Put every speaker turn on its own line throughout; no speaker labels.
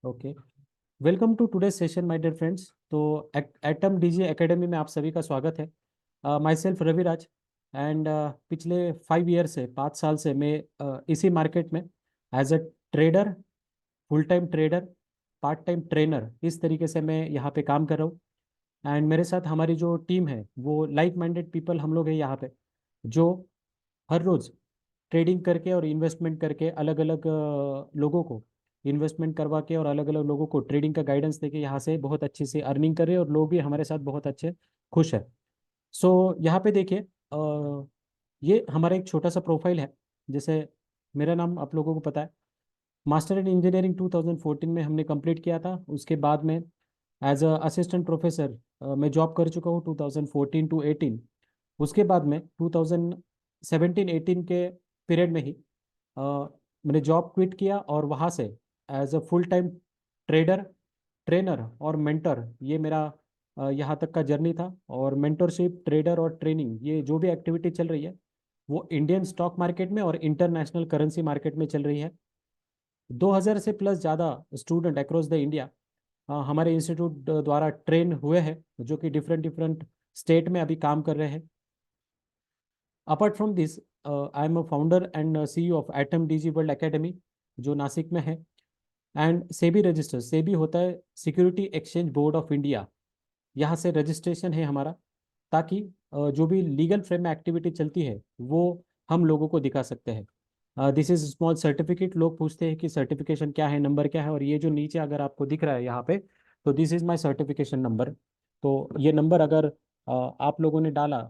Okay, welcome to today session my dear friends. तो Atom DG Academy में आप सभी का स्वागत है। माई सेल्फ रविराज एंड पिछले 5 ईयर से 5 साल से मैं इसी मार्केट में as a trader, full time trader, part time trainer, इस तरीके से मैं यहाँ पे काम कर रहा हूँ। एंड मेरे साथ हमारी जो टीम है वो लाइक माइंडेड पीपल हम लोग हैं यहाँ पे, जो हर रोज ट्रेडिंग करके और इन्वेस्टमेंट करके अलग अलग लोगों को इन्वेस्टमेंट करवा के और अलग अलग लोगों को ट्रेडिंग का गाइडेंस देके यहाँ से बहुत अच्छी से अर्निंग कर रहे हैं और लोग भी हमारे साथ बहुत अच्छे खुश है। सो यहाँ पे देखिए, ये हमारा एक छोटा सा प्रोफाइल है। जैसे मेरा नाम आप लोगों को पता है, मास्टर इन इंजीनियरिंग 2014 में हमने कंप्लीट किया था। उसके बाद में एज अ असिस्टेंट प्रोफेसर मैं जॉब कर चुका हूँ 2014 टू 18। उसके बाद में 2017-18 के पीरियड में ही अ, मैंने जॉब क्विट किया और वहाँ से as a full time trader, trainer और मेंटर, ये मेरा यहाँ तक का जर्नी था। और मेंटरशिप, ट्रेडर और ट्रेनिंग, ये जो भी एक्टिविटी चल रही है वो इंडियन स्टॉक मार्केट में और इंटरनेशनल करेंसी मार्केट में चल रही है। 2000 से प्लस ज़्यादा स्टूडेंट अक्रॉस द इंडिया हमारे इंस्टीट्यूट द्वारा ट्रेन हुए हैं, जो कि डिफरेंट डिफरेंट स्टेट में अभी काम कर रहे हैं। Apart from this, I am a founder and CEO of atom DG world academy, जो नासिक में है। एंड सेबी रजिस्टर, सेबी होता है security exchange board of India, यहाँ से रजिस्ट्रेशन है हमारा, ताकि जो भी लीगल फ्रेम में एक्टिविटी चलती है वो हम लोगों को दिखा सकते हैं। This is small certificate. लोग पूछते हैं कि सर्टिफिकेशन क्या है, नंबर क्या है, और ये जो नीचे अगर आपको दिख रहा है यहाँ पे, तो this is my certification number. तो ये नंबर अगर आप लोगों ने डाला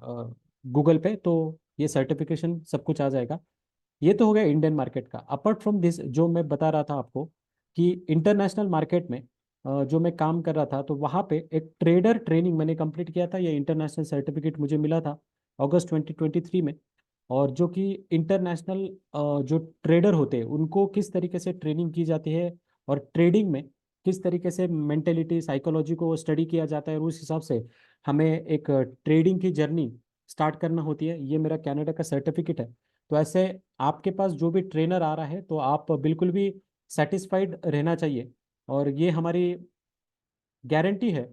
गूगल पे तो ये सर्टिफिकेशन सब कुछ आ जाएगा। ये तो हो गया इंडियन मार्केट का। अपार्ट फ्रॉम दिस, जो मैं बता रहा था आपको कि इंटरनेशनल मार्केट में जो मैं काम कर रहा था, तो वहाँ पे एक ट्रेडर ट्रेनिंग मैंने कंप्लीट किया था। ये इंटरनेशनल सर्टिफिकेट मुझे मिला था अगस्त 2023 में। और जो कि इंटरनेशनल जो ट्रेडर होते हैं उनको किस तरीके से ट्रेनिंग की जाती है और ट्रेडिंग में किस तरीके से मेंटेलिटी, साइकोलॉजी को स्टडी किया जाता है, और उस हिसाब से हमें एक ट्रेडिंग की जर्नी स्टार्ट करना होती है, ये मेरा कनाडा का सर्टिफिकेट है। तो ऐसे आपके पास जो भी ट्रेनर आ रहा है तो आप बिल्कुल भी सेटिस्फाइड रहना चाहिए। और ये हमारी गारंटी है,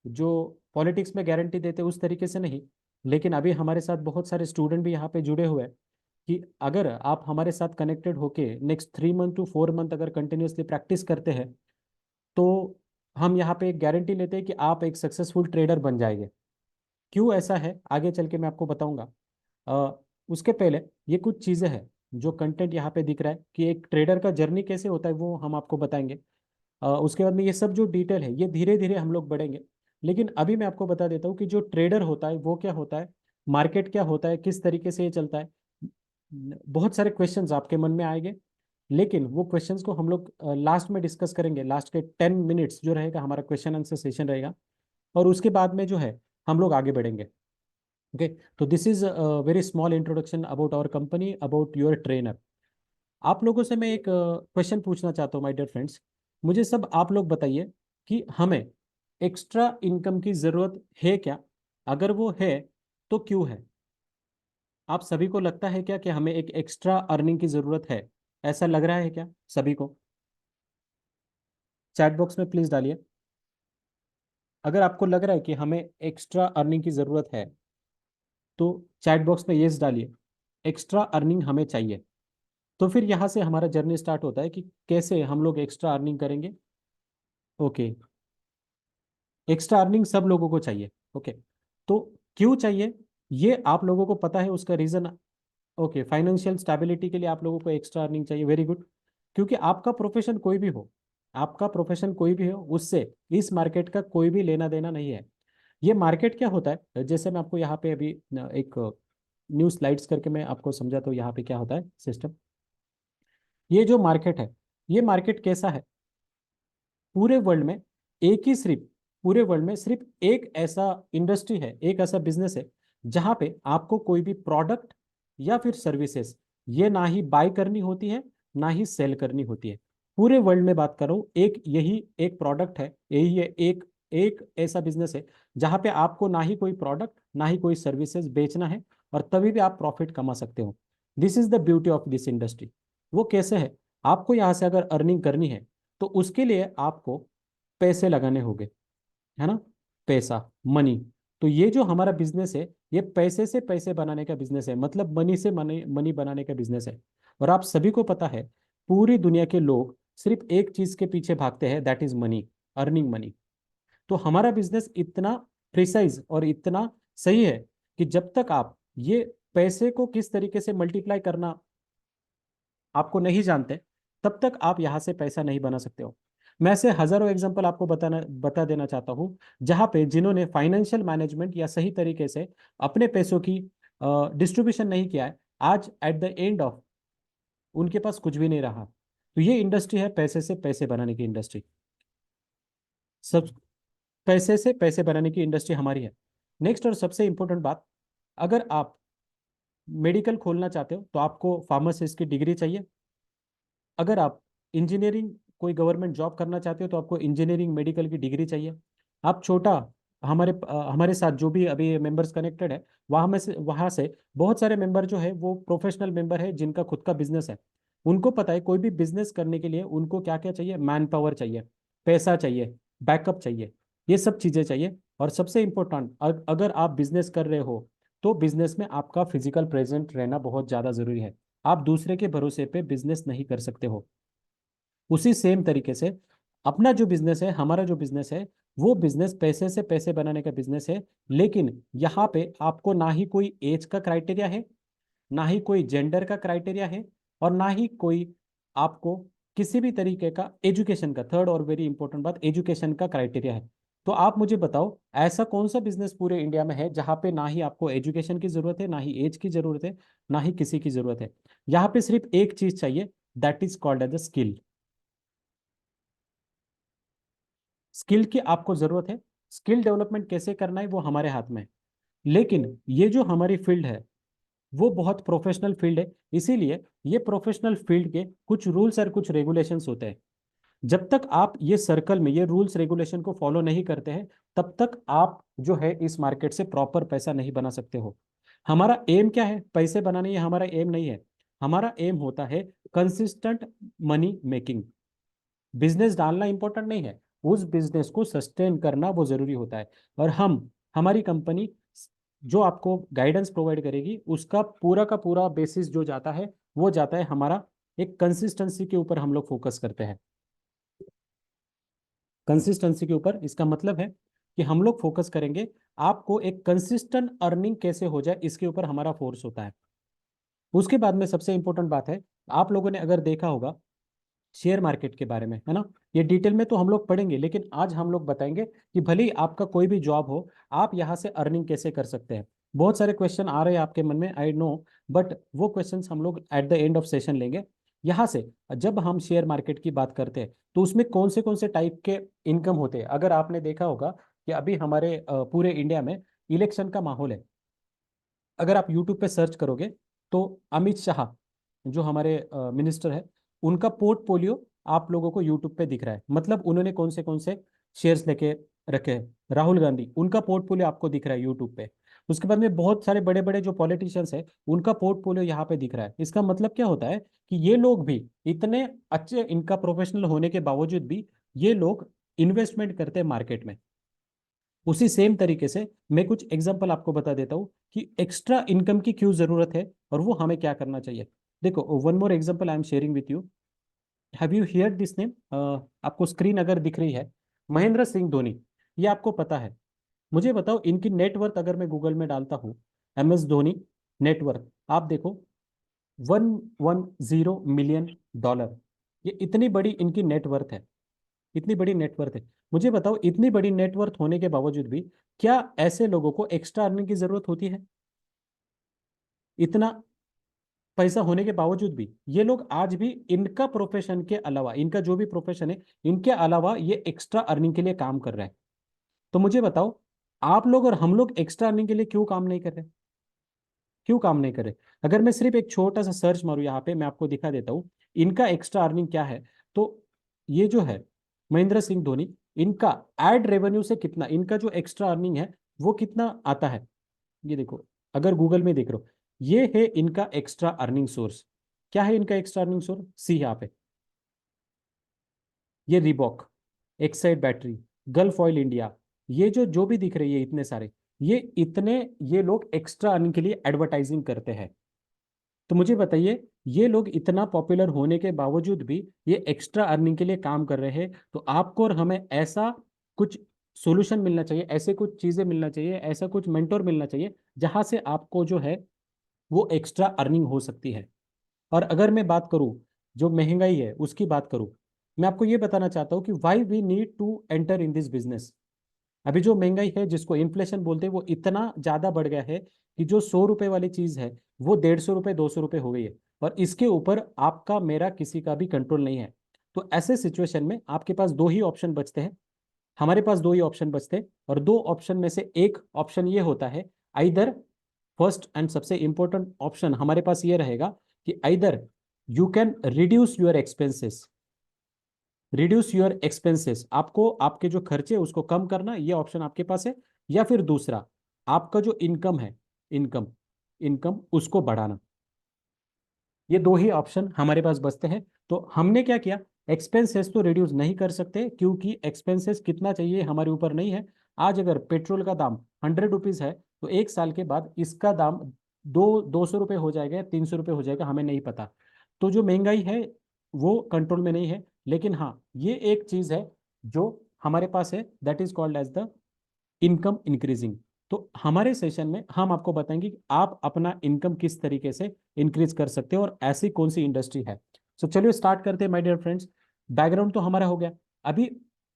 जो पॉलिटिक्स में गारंटी देते उस तरीके से नहीं, लेकिन अभी हमारे साथ बहुत सारे स्टूडेंट भी यहाँ पे जुड़े हुए हैं कि अगर आप हमारे साथ कनेक्टेड होके नेक्स्ट 3 मंथ टू 4 मंथ अगर कंटिन्यूसली प्रैक्टिस करते हैं, तो हम यहाँ पे एक गारंटी लेते हैं कि आप एक सक्सेसफुल ट्रेडर बन जाएंगे। क्यों ऐसा है आगे चल के मैं आपको बताऊंगा। उसके पहले ये कुछ चीज़ें हैं जो कंटेंट यहाँ पे दिख रहा है कि एक ट्रेडर का जर्नी कैसे होता है, वो हम आपको बताएंगे। उसके बाद में ये सब जो डिटेल है ये धीरे धीरे हम लोग बढ़ेंगे। लेकिन अभी मैं आपको बता देता हूँ कि जो ट्रेडर होता है वो क्या होता है, मार्केट क्या होता है, किस तरीके से ये चलता है। बहुत सारे क्वेश्चंस आपके मन में आएंगे, लेकिन वो क्वेश्चंस को हम लोग लास्ट में डिस्कस करेंगे। लास्ट के 10 मिनट्स जो रहेगा हमारा क्वेश्चन आंसर सेशन रहेगा, और उसके बाद में जो है हम लोग आगे बढ़ेंगे। ओके, तो this is very small introduction about our company, about your trainer. आप लोगों से मैं एक क्वेश्चन पूछना चाहता हूँ माय डियर फ्रेंड्स। मुझे सब आप लोग बताइए कि हमें एक्स्ट्रा इनकम की ज़रूरत है क्या? अगर वो है तो क्यों है? आप सभी को लगता है क्या कि हमें एक एक्स्ट्रा अर्निंग की ज़रूरत है? ऐसा लग रहा है क्या सभी को? चैट बॉक्स में प्लीज़ डालिए अगर आपको लग रहा है कि हमें एक्स्ट्रा अर्निंग की ज़रूरत है। तो चैट बॉक्स में येस डालिए, एक्स्ट्रा अर्निंग हमें चाहिए। तो फिर यहाँ से हमारा जर्नी स्टार्ट होता है कि कैसे हम लोग एक्स्ट्रा अर्निंग करेंगे। ओके, एक्स्ट्रा अर्निंग सब लोगों को चाहिए। ओके, तो क्यों चाहिए ये आप लोगों को पता है उसका रीजन? ओके, फाइनेंशियल स्टेबिलिटी के लिए आप लोगों को एक्स्ट्रा अर्निंग चाहिए, वेरी गुड। क्योंकि आपका प्रोफेशन कोई भी हो, आपका प्रोफेशन कोई भी हो, उससे इस मार्केट का कोई भी लेना देना नहीं है। ये मार्केट क्या होता है, जैसे मैं आपको यहाँ पे अभी एक न्यू स्लाइड्स करके मैं आपको समझाता हूँ यहाँ पे क्या होता है सिस्टम। ये जो मार्केट है, ये मार्केट कैसा है? पूरे वर्ल्ड में एक ही सिर्फ पूरे वर्ल्ड में सिर्फ एक ऐसा इंडस्ट्री है, एक ऐसा बिजनेस है जहां पे आपको कोई भी प्रोडक्ट या फिर सर्विसेज ये ना ही बाय करनी होती है, ना ही सेल करनी होती है। पूरे वर्ल्ड में बात करो, एक यही एक प्रोडक्ट है, यही है एक एक ऐसा बिजनेस है जहां पे आपको ना ही कोई प्रोडक्ट ना ही कोई सर्विसेज बेचना है, और तभी भी आप प्रॉफिट कमा सकते हो। This is the beauty of this industry. वो कैसे है? आपको यहाँ से अगर अर्निंग करनी है तो उसके लिए आपको पैसे लगाने होंगे, है ना, पैसा, मनी। तो ये जो हमारा बिजनेस है, ये पैसे से पैसे बनाने का बिजनेस है, मतलब मनी से मनी मनी बनाने का बिजनेस है। और आप सभी को पता है, पूरी दुनिया के लोग सिर्फ एक चीज के पीछे भागते हैं, that is money, earning money. तो हमारा बिजनेस इतना प्रिसाइज और इतना सही है कि जब तक आप ये पैसे को किस तरीके से मल्टीप्लाई करना आपको नहीं जानते, तब तक आप यहां से पैसा नहीं बना सकते हो। मैं ऐसे हजारों एग्जांपल आपको बता देना चाहता हूं, जहां पे जिन्होंने फाइनेंशियल मैनेजमेंट या सही तरीके से अपने पैसों की डिस्ट्रीब्यूशन नहीं किया है, आज एट द एंड ऑफ उनके पास कुछ भी नहीं रहा। तो ये इंडस्ट्री है पैसे से पैसे बनाने की इंडस्ट्री। सब पैसे से पैसे बनाने की इंडस्ट्री हमारी है। नेक्स्ट और सबसे इंपॉर्टेंट बात, अगर आप मेडिकल खोलना चाहते हो तो आपको फार्मासिस्ट की डिग्री चाहिए। अगर आप इंजीनियरिंग कोई गवर्नमेंट जॉब करना चाहते हो तो आपको इंजीनियरिंग मेडिकल की डिग्री चाहिए। आप छोटा, हमारे साथ जो भी अभी मेंबर्स कनेक्टेड है, वहाँ से बहुत सारे मेंबर जो है वो प्रोफेशनल मेंबर है जिनका खुद का बिजनेस है। उनको पता है कोई भी बिजनेस करने के लिए उनको क्या क्या चाहिए, मैन पावर चाहिए, पैसा चाहिए, बैकअप चाहिए, ये सब चीज़ें चाहिए। और सबसे इम्पोर्टेंट, अगर आप बिजनेस कर रहे हो तो बिजनेस में आपका फिजिकल प्रेजेंट रहना बहुत ज़्यादा ज़रूरी है। आप दूसरे के भरोसे पे बिजनेस नहीं कर सकते हो। उसी सेम तरीके से अपना जो बिजनेस है, हमारा जो बिजनेस है, वो बिजनेस पैसे से पैसे बनाने का बिजनेस है। लेकिन यहाँ पे आपको ना ही कोई एज का क्राइटेरिया है, ना ही कोई जेंडर का क्राइटेरिया है, और ना ही कोई आपको किसी भी तरीके का एजुकेशन का, थर्ड और वेरी इंपॉर्टेंट बात, एजुकेशन का क्राइटेरिया है। तो आप मुझे बताओ, ऐसा कौन सा बिजनेस पूरे इंडिया में है जहां पे ना ही आपको एजुकेशन की जरूरत है, ना ही एज की जरूरत है, ना ही किसी की जरूरत है। यहाँ पे सिर्फ एक चीज चाहिए, that is called as a skill. Skill की आपको जरूरत है। स्किल डेवलपमेंट कैसे करना है वो हमारे हाथ में है। लेकिन ये जो हमारी फील्ड है वो बहुत प्रोफेशनल फील्ड है, इसीलिए ये प्रोफेशनल फील्ड के कुछ रूल्स और कुछ रेगुलेशंस होते हैं। जब तक आप ये सर्कल में ये रूल्स रेगुलेशन को फॉलो नहीं करते हैं, तब तक आप जो है इस मार्केट से प्रॉपर पैसा नहीं बना सकते हो। हमारा एम क्या है, पैसे बनाने, ये हमारा एम नहीं है। हमारा एम होता है कंसिस्टेंट मनी मेकिंग। बिजनेस डालना इंपॉर्टेंट नहीं है, उस बिजनेस को सस्टेन करना वो जरूरी होता है। और हमारी कंपनी जो आपको गाइडेंस प्रोवाइड करेगी, उसका पूरा का पूरा बेसिस जो जाता है, वो जाता है हमारा एक कंसिस्टेंसी के ऊपर। हम लोग फोकस करते हैं कंसिस्टेंसी के ऊपर। इसका मतलब है कि हम लोग फोकस करेंगे आपको एक कंसिस्टेंट अर्निंग कैसे हो जाए, इसके ऊपर हमारा फोर्स होता है। उसके बाद में सबसे इंपॉर्टेंट बात है, आप लोगों ने अगर देखा होगा शेयर मार्केट के बारे में, है ना, ये डिटेल में तो हम लोग पढ़ेंगे, लेकिन आज हम लोग बताएंगे कि भले ही आपका कोई भी जॉब हो, आप यहाँ से अर्निंग कैसे कर सकते हैं। बहुत सारे क्वेश्चन आ रहे हैं आपके मन में, आई नो, बट वो क्वेश्चंस हम लोग eight the end of session लेंगे। यहाँ से जब हम शेयर मार्केट की बात करते हैं तो उसमें कौन से टाइप के इनकम होते हैं। अगर आपने देखा होगा कि अभी हमारे पूरे इंडिया में इलेक्शन का माहौल है। अगर आप यूट्यूब पे सर्च करोगे तो अमित शाह जो हमारे मिनिस्टर है, उनका पोर्टफोलियो आप लोगों को यूट्यूब पे दिख रहा है, मतलब उन्होंने कौन से शेयर्स लेके रखे हैं। राहुल गांधी, उनका पोर्टफोलियो आपको दिख रहा है यूट्यूब पे। उसके बाद में बहुत सारे बड़े बड़े जो पॉलिटिशियंस है, उनका पोर्टफोलियो यहाँ पे दिख रहा है। इसका मतलब क्या होता है कि ये लोग भी इतने अच्छे, इनका प्रोफेशनल होने के बावजूद भी ये लोग इन्वेस्टमेंट करते हैं मार्केट में। उसी सेम तरीके से मैं कुछ एग्जांपल आपको बता देता हूँ कि एक्स्ट्रा इनकम की क्यों जरूरत है और वो हमें क्या करना चाहिए। देखो, one more example I am sharing with you. Have you heard this name? आपको स्क्रीन अगर दिख रही है, महेंद्र सिंह धोनी, ये आपको पता है। मुझे बताओ, इनकी नेटवर्थ अगर मैं गूगल में डालता हूँ, MS धोनी नेटवर्थ, आप देखो, 110 मिलियन डॉलर। ये इतनी बड़ी इनकी नेटवर्थ है, इतनी बड़ी नेटवर्थ है। मुझे बताओ, इतनी बड़ी नेटवर्थ होने के बावजूद भी क्या ऐसे लोगों को एक्स्ट्रा अर्निंग की जरूरत होती है? इतना पैसा होने के बावजूद भी ये लोग आज भी इनका प्रोफेशन के अलावा, इनका जो भी प्रोफेशन है, इनके अलावा ये एक्स्ट्रा अर्निंग के लिए काम कर रहे हैं। तो मुझे बताओ, आप लोग और हम लोग एक्स्ट्रा अर्निंग के लिए क्यों काम नहीं कर रहे? क्यों काम नहीं कर रहे? अगर मैं सिर्फ एक छोटा सा सर्च मारूं यहाँ पे, मैं आपको दिखा देता हूँ इनका एक्स्ट्रा अर्निंग क्या है। तो ये जो है महेंद्र सिंह धोनी, इनका एड रेवेन्यू से कितना, इनका जो एक्स्ट्रा अर्निंग है वो कितना आता है, ये देखो। अगर गूगल में देख रहे हो, ये है इनका एक्स्ट्रा अर्निंग सोर्स। क्या है इनका एक्स्ट्रा अर्निंग सोर्स? सी यहाँ पे, ये Reebok, Exide battery, gulf oil India, ये जो जो भी दिख रही है इतने सारे, ये लोग एक्स्ट्रा अर्निंग के लिए एडवर्टाइजिंग करते हैं। तो मुझे बताइए, ये लोग इतना पॉपुलर होने के बावजूद भी ये एक्स्ट्रा अर्निंग के लिए काम कर रहे हैं। तो आपको और हमें ऐसा कुछ सॉल्यूशन मिलना चाहिए, ऐसे कुछ चीजें मिलना चाहिए, ऐसा कुछ मेंटोर मिलना चाहिए जहां से आपको जो है वो एक्स्ट्रा अर्निंग हो सकती है। और अगर मैं बात करूं, जो महंगाई है उसकी बात करूं, मैं आपको ये बताना चाहता हूं कि why we need to enter in this business. अभी जो महंगाई है, जिसको इन्फ्लेशन बोलते हैं, वो इतना ज्यादा बढ़ गया है कि जो 100 रुपए वाली चीज है वो 150 रुपए 200 रुपए हो गई है। और इसके ऊपर आपका मेरा किसी का भी कंट्रोल नहीं है। तो ऐसे सिचुएशन में आपके पास दो ही ऑप्शन बचते हैं, हमारे पास दो ही ऑप्शन बचते हैं। और दो ऑप्शन में से एक ऑप्शन ये होता है, आइदर फर्स्ट एंड सबसे इंपॉर्टेंट ऑप्शन हमारे पास ये रहेगा कि either you can reduce your expenses, reduce your expenses, आपको आपके जो खर्चे उसको कम करना, ये ऑप्शन आपके पास है। या फिर दूसरा, आपका जो इनकम है, इनकम इनकम उसको बढ़ाना। ये दो ही ऑप्शन हमारे पास बचते हैं। तो हमने क्या किया, एक्सपेंसेस तो रिड्यूस नहीं कर सकते क्योंकि एक्सपेंसेस कितना चाहिए हमारे ऊपर नहीं है। आज अगर पेट्रोल का दाम 100 रुपीज है तो एक साल के बाद इसका दाम 200 रुपये हो जाएगा या 300 रुपये हो जाएगा, हमें नहीं पता। तो जो महंगाई है वो कंट्रोल में नहीं है। लेकिन हाँ, ये एक चीज है जो हमारे पास है, that is called as the income increasing. तो हमारे सेशन में हम आपको बताएंगे कि आप अपना इनकम किस तरीके से इंक्रीज कर सकते हो और ऐसी कौन सी इंडस्ट्री है। सो चलिए स्टार्ट करते हैं माय डियर फ्रेंड्स। बैकग्राउंड तो हमारा हो गया, अभी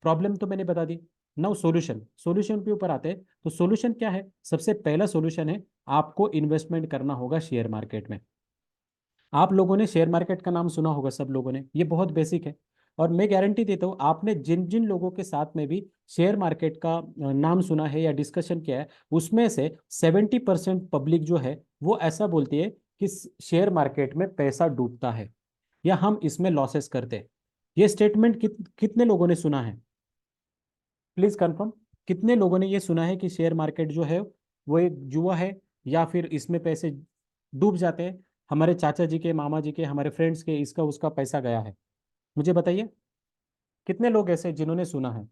प्रॉब्लम तो मैंने बता दी। नाउ सॉल्यूशन, सॉल्यूशन के ऊपर आते हैं। तो सॉल्यूशन क्या है, सबसे पहला सॉल्यूशन है, आपको इन्वेस्टमेंट करना होगा शेयर मार्केट में। आप लोगों ने शेयर मार्केट का नाम सुना होगा, सब लोगों ने, ये बहुत बेसिक है। और मैं गारंटी देता हूँ आपने जिन जिन लोगों के साथ में भी शेयर मार्केट का नाम सुना है या डिस्कशन किया है, उसमें से 70% पब्लिक जो है वो ऐसा बोलती है कि शेयर मार्केट में पैसा डूबता है या हम इसमें लॉसेस करते हैं। ये स्टेटमेंट कितने लोगों ने सुना है, प्लीज कंफर्म। कितने लोगों ने ये सुना है कि शेयर मार्केट जो है वो एक जुआ है या फिर इसमें पैसे डूब जाते हैं। हमारे चाचा जी के, मामा जी के, हमारे फ्रेंड्स के, इसका उसका पैसा गया है। मुझे बताइए कितने लोग ऐसे जिन्होंने सुना है।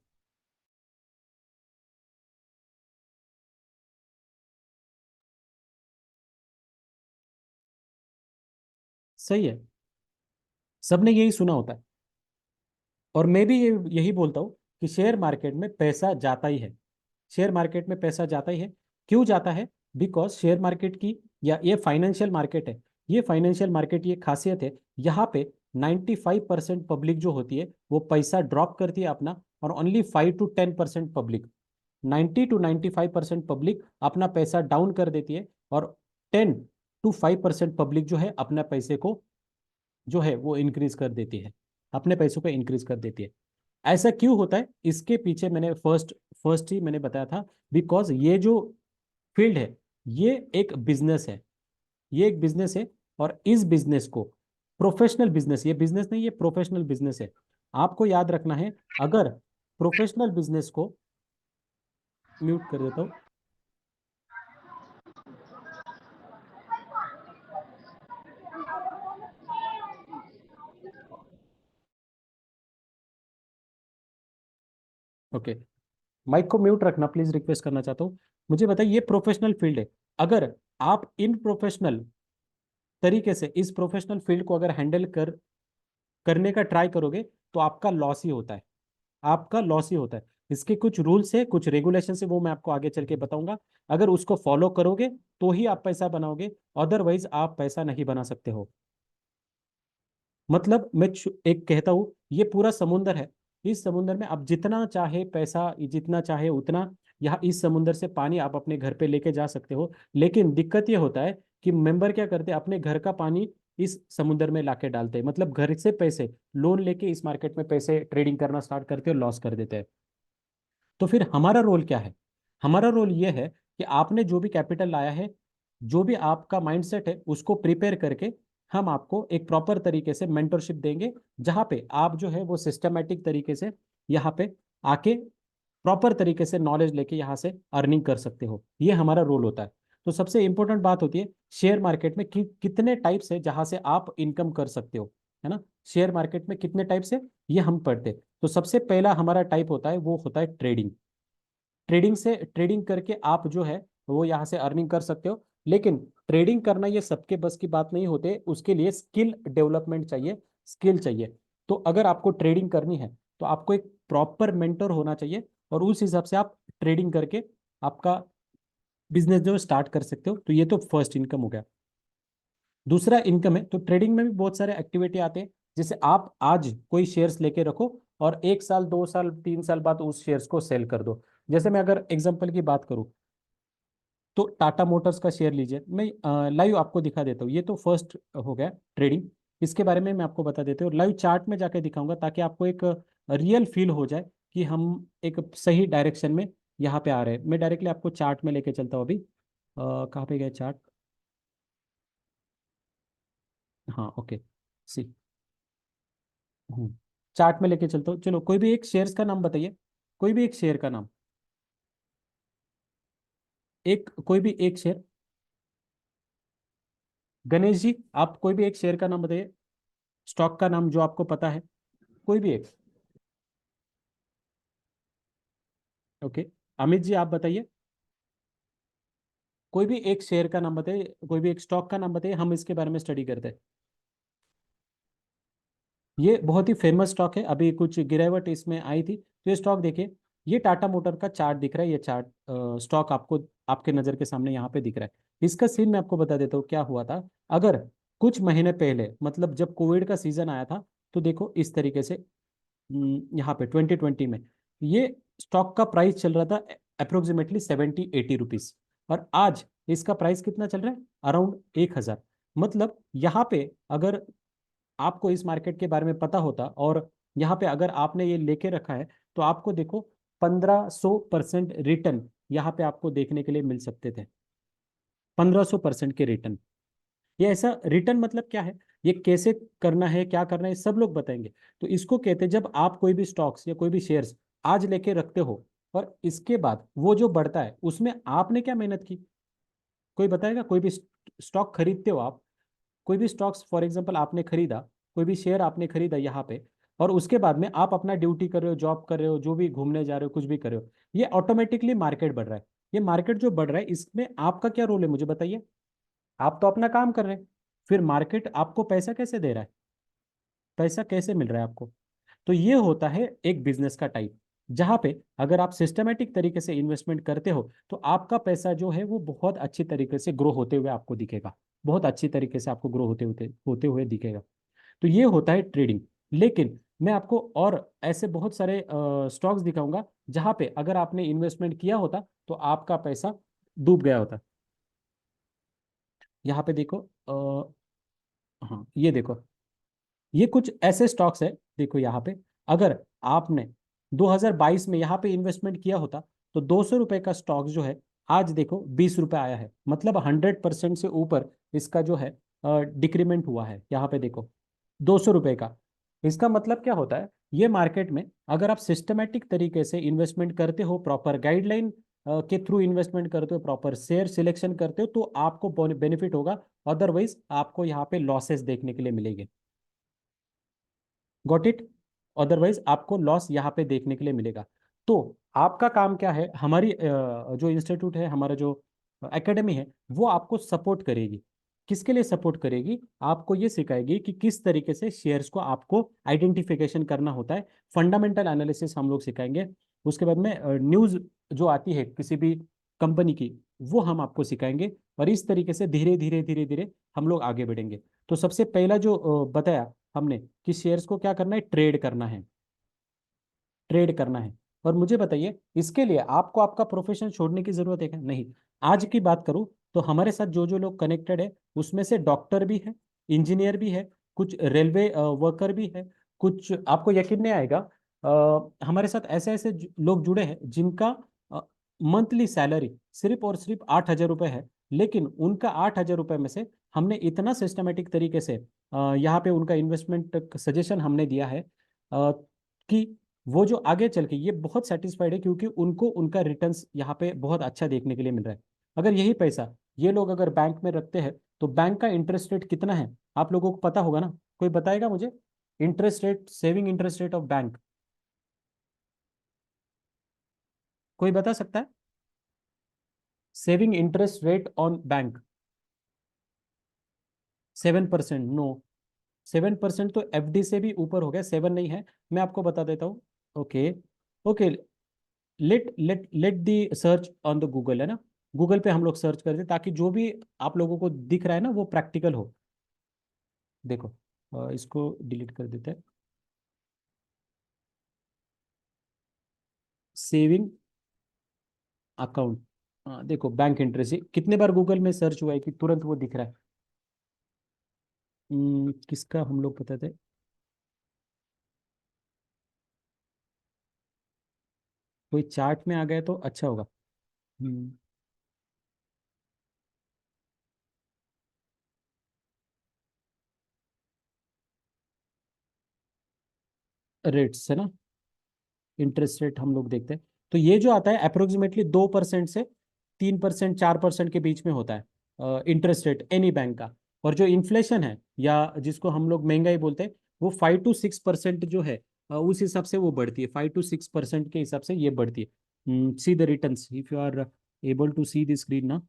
सही है, सबने यही सुना होता है। और मैं भी यही बोलता हूँ कि शेयर मार्केट में पैसा जाता ही है, शेयर मार्केट में पैसा जाता ही है। क्यों जाता है, बिकॉज शेयर मार्केट की, या ये फाइनेंशियल मार्केट है, ये फाइनेंशियल मार्केट ये खासियत है, यहाँ पे 95% पब्लिक जो होती है वो पैसा ड्रॉप करती है अपना, और only 5 to 10% public, 90 to 95% public अपना पैसा डाउन कर देती है, और 10 to 5% पब्लिक जो है अपना पैसे को जो है वो इंक्रीज कर देती है, अपने पैसों को इंक्रीज कर देती है। ऐसा क्यों होता है, इसके पीछे मैंने फर्स्ट ही मैंने बताया था, बिकॉज ये जो फील्ड है ये एक बिजनेस है, ये एक बिजनेस है। और इस बिजनेस को, प्रोफेशनल बिजनेस, ये बिजनेस नहीं, ये प्रोफेशनल बिजनेस है। आपको याद रखना है, अगर प्रोफेशनल बिजनेस को, म्यूट कर देता हूँ। ओके, माइक को म्यूट रखना प्लीज, रिक्वेस्ट करना चाहता हूँ। मुझे बताइए, ये प्रोफेशनल फील्ड है, अगर आप इन प्रोफेशनल तरीके से इस प्रोफेशनल फील्ड को अगर हैंडल करने का ट्राई करोगे तो आपका लॉस ही होता है, आपका लॉस ही होता है। इसके कुछ रूल्स है, कुछ रेगुलेशन है, वो मैं आपको आगे चल के बताऊंगा। अगर उसको फॉलो करोगे तो ही आप पैसा बनाओगे, अदरवाइज आप पैसा नहीं बना सकते हो। मतलब मैं एक कहता हूँ, ये पूरा समुंदर है, इस समुंदर में आप जितना चाहे पैसा, जितना चाहे उतना, यहाँ इस समुंदर से पानी आप अपने घर पे लेके जा सकते हो। लेकिन दिक्कत ये होता है कि मेंबर क्या करते हैं, अपने घर का पानी इस समुंदर में लाके डालते हैं, मतलब घर से पैसे लोन लेके इस मार्केट में पैसे ट्रेडिंग करना स्टार्ट करते हैं और लॉस कर देते हैं। तो फिर हमारा रोल क्या है, हमारा रोल ये है कि आपने जो भी कैपिटल लाया है, जो भी आपका माइंडसेट है, उसको प्रिपेयर करके हम आपको एक प्रॉपर तरीके से मेंटरशिप देंगे, जहां पे आप जो है वो सिस्टमेटिक तरीके से यहाँ पे आके प्रॉपर तरीके से नॉलेज लेके यहाँ से अर्निंग कर सकते हो। ये हमारा रोल होता है। तो सबसे इंपॉर्टेंट बात होती है शेयर मार्केट में कितने टाइप्स है जहां से आप इनकम कर सकते हो, है ना। शेयर मार्केट में कितने टाइप से ये हम पढ़ते। तो सबसे पहला हमारा टाइप होता है वो होता है ट्रेडिंग। ट्रेडिंग करके आप जो है वो यहाँ से अर्निंग कर सकते हो। लेकिन ट्रेडिंग करना ये सबके बस की बात नहीं होते, उसके लिए स्किल डेवलपमेंट चाहिए, स्किल चाहिए। तो अगर आपको ट्रेडिंग करनी है तो आपको एक प्रॉपर मेंटर होना चाहिए, और उस हिसाब से आप ट्रेडिंग करके आपका बिजनेस जो स्टार्ट कर सकते हो। तो ये तो फर्स्ट इनकम हो गया। दूसरा इनकम है, तो ट्रेडिंग में भी बहुत सारे एक्टिविटी आते हैं। जैसे आप आज कोई शेयर्स लेके रखो और 1 साल 2 साल 3 साल बाद उस शेयर्स को सेल कर दो। जैसे मैं अगर एग्जांपल की बात करूं तो टाटा मोटर्स का शेयर लीजिए, मैं लाइव आपको दिखा देता हूँ। ये तो फर्स्ट हो गया ट्रेडिंग। इसके बारे में मैं आपको बता देता हूँ, लाइव चार्ट में जाके दिखाऊंगा ताकि आपको एक रियल फील हो जाए कि हम एक सही डायरेक्शन में यहाँ पे आ रहे हैं। मैं डायरेक्टली आपको चार्ट में लेके चलता हूँ अभी। कहाँ पे गया चार्ट? हाँ, ओके। सी, चार्ट में लेके चलता हूँ। चलो, कोई भी एक शेयर्स का नाम बताइए, कोई भी एक शेयर का नाम, एक कोई भी एक शेयर। गणेश जी, आप कोई भी एक शेयर का नाम बताइए, स्टॉक का नाम जो आपको पता है, कोई भी एक। ओके, अमित जी आप बताइए, कोई भी एक शेयर का नाम बताइए, कोई भी एक स्टॉक का नाम बताइए, हम इसके बारे में स्टडी करते हैं। ये बहुत ही फेमस स्टॉक है, अभी कुछ गिरावट इसमें आई थी। तो ये स्टॉक देखिए, ये टाटा मोटर का चार्ट दिख रहा है, ये चार्ट स्टॉक आपको आपके नज़र के सामने यहाँ पे दिख रहा है। इसका सीन मैं आपको बता देता हूँ क्या हुआ था। अगर कुछ महीने पहले, मतलब जब कोविड का सीजन आया था, तो देखो इस तरीके से यहाँ पे 2020 में ये स्टॉक का प्राइस चल रहा था अप्रोक्सीमेटली 70-80 रुपीज, और आज इसका प्राइस कितना चल रहा है? अराउंड 1,000। मतलब यहाँ पे अगर आपको इस मार्केट के बारे में पता होता, और यहाँ पे अगर आपने ये लेके रखा है, तो आपको देखो 1500% रिटर्न यहाँ पे आपको देखने के लिए मिल सकते थे। 1500% के रिटर्न। ये ऐसा रिटर्न मतलब क्या है, ये कैसे करना है, क्या करना है, सब लोग बताएंगे। तो इसको कहते हैं जब आप कोई भी स्टॉक्स या कोई भी शेयर्स आज लेके रखते हो, और इसके बाद वो जो बढ़ता है उसमें आपने क्या मेहनत की, कोई बताएगा? कोई भी स्टॉक खरीदते हो आप, कोई भी स्टॉक्स फॉर एग्जांपल आपने खरीदा, कोई भी शेयर आपने खरीदा यहाँ पे, और उसके बाद में आप अपना ड्यूटी कर रहे हो, जॉब कर रहे हो, जो भी घूमने जा रहे हो, कुछ भी कर रहे हो, ये ऑटोमेटिकली मार्केट बढ़ रहा है। ये मार्केट जो बढ़ रहा है इसमें आपका क्या रोल है मुझे बताइए। आप तो अपना काम कर रहे हैं, फिर मार्केट आपको पैसा कैसे दे रहा है, पैसा कैसे मिल रहा है आपको? तो ये होता है एक बिजनेस का टाइप, जहां पे अगर आप सिस्टमेटिक तरीके से इन्वेस्टमेंट करते हो तो आपका पैसा जो है वो बहुत अच्छी तरीके से ग्रो होते हुए आपको दिखेगा, बहुत अच्छी तरीके से आपको ग्रो होते हुए दिखेगा। तो ये होता है ट्रेडिंग। लेकिन मैं आपको और ऐसे बहुत सारे स्टॉक्स दिखाऊंगा जहां पे अगर आपने इन्वेस्टमेंट किया होता तो आपका पैसा डूब गया होता। यहाँ पे देखो, हाँ ये देखो, ये कुछ ऐसे स्टॉक्स है, देखो यहाँ पे, अगर आपने 2022 में यहाँ पे इन्वेस्टमेंट किया होता तो 200 रुपए का स्टॉक जो है आज देखो 20 रुपए आया है, मतलब 100% से ऊपर इसका जो है डिक्रीमेंट हुआ है। यहाँ पे देखो 200 रुपए का। इसका मतलब क्या होता है, ये मार्केट में अगर आप सिस्टमेटिक तरीके से इन्वेस्टमेंट करते हो, प्रॉपर गाइडलाइन के थ्रू इन्वेस्टमेंट करते हो, प्रॉपर शेयर सिलेक्शन करते हो, तो आपको बेनिफिट होगा। अदरवाइज आपको यहाँ पे लॉसेस देखने के लिए मिलेंगे। Got it? अदरवाइज आपको लॉस यहाँ पे देखने के लिए मिलेगा। तो आपका काम क्या है, हमारी जो इंस्टीट्यूट है, हमारा जो एकेडमी है, वो आपको सपोर्ट करेगी। किसके लिए सपोर्ट करेगी? आपको ये सिखाएगी कि किस तरीके से शेयर्स को आपको आइडेंटिफिकेशन करना होता है। फंडामेंटल एनालिसिस हम लोग सिखाएंगे। उसके बाद में न्यूज़ जो आती है किसी भी कंपनी की, वो हम आपको सिखाएंगे। और इस तरीके से धीरे धीरे धीरे धीरे हम लोग आगे बढ़ेंगे। तो सबसे पहला जो बताया हमने कि शेयर्स को क्या करना है, ट्रेड करना है, ट्रेड करना है। और मुझे बताइए, इसके लिए आपको आपका प्रोफेशन छोड़ने की जरूरत है क्या? नहीं। आज की बात करूं तो हमारे साथ जो जो लोग कनेक्टेड है, उसमें से डॉक्टर भी है, इंजीनियर भी है, कुछ रेलवे वर्कर भी है, कुछ आपको यकीन नहीं आएगा, हमारे साथ ऐसे ऐसे लोग जुड़े हैं जिनका मंथली सैलरी सिर्फ और सिर्फ 8,000 रुपये है। लेकिन उनका 8,000 रुपये में से हमने इतना सिस्टमेटिक तरीके से यहाँ पे उनका इन्वेस्टमेंट सजेशन हमने दिया है कि वो जो आगे चल के ये बहुत सेटिस्फाइड है, क्योंकि उनको उनका रिटर्न्स यहाँ पे बहुत अच्छा देखने के लिए मिल रहा है। अगर यही पैसा ये लोग अगर बैंक में रखते हैं तो बैंक का इंटरेस्ट रेट कितना है आप लोगों को पता होगा ना? कोई बताएगा मुझे? Interest rate, saving interest rate of bank, कोई बता सकता है? Saving interest rate on bank 7%? No, 7% तो एफडी से भी ऊपर हो गया, 7 नहीं है। मैं आपको बता देता हूँ। Okay, okay, let let let the search on the Google, है ना? गूगल पे हम लोग सर्च करते ताकि जो भी आप लोगों को दिख रहा है ना वो प्रैक्टिकल हो। देखो, इसको डिलीट कर देते हैं। सेविंग अकाउंट, देखो बैंक इंटरेस्ट कितने बार गूगल में सर्च हुआ है कि तुरंत वो दिख रहा है। किसका हम लोग बताते हैं? कोई चार्ट में आ गया तो अच्छा होगा। रेट्स है ना, इंटरेस्ट रेट हम लोग देखते हैं। तो ये जो आता है अप्रोक्सीमेटली 2% से 3%, 4% के बीच में होता है इंटरेस्ट रेट एनी बैंक का। और जो इन्फ्लेशन है या जिसको हम लोग महंगाई बोलते हैं, वो 5 to 6% जो है, उस हिसाब से वो बढ़ती है। 5 to 6% के हिसाब से ये बढ़ती है। See the returns if you are able to see the screen ना।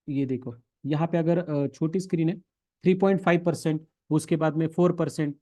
ये देखो, यहाँ पे अगर छोटी स्क्रीन है, 3.5%, उसके बाद में 4%।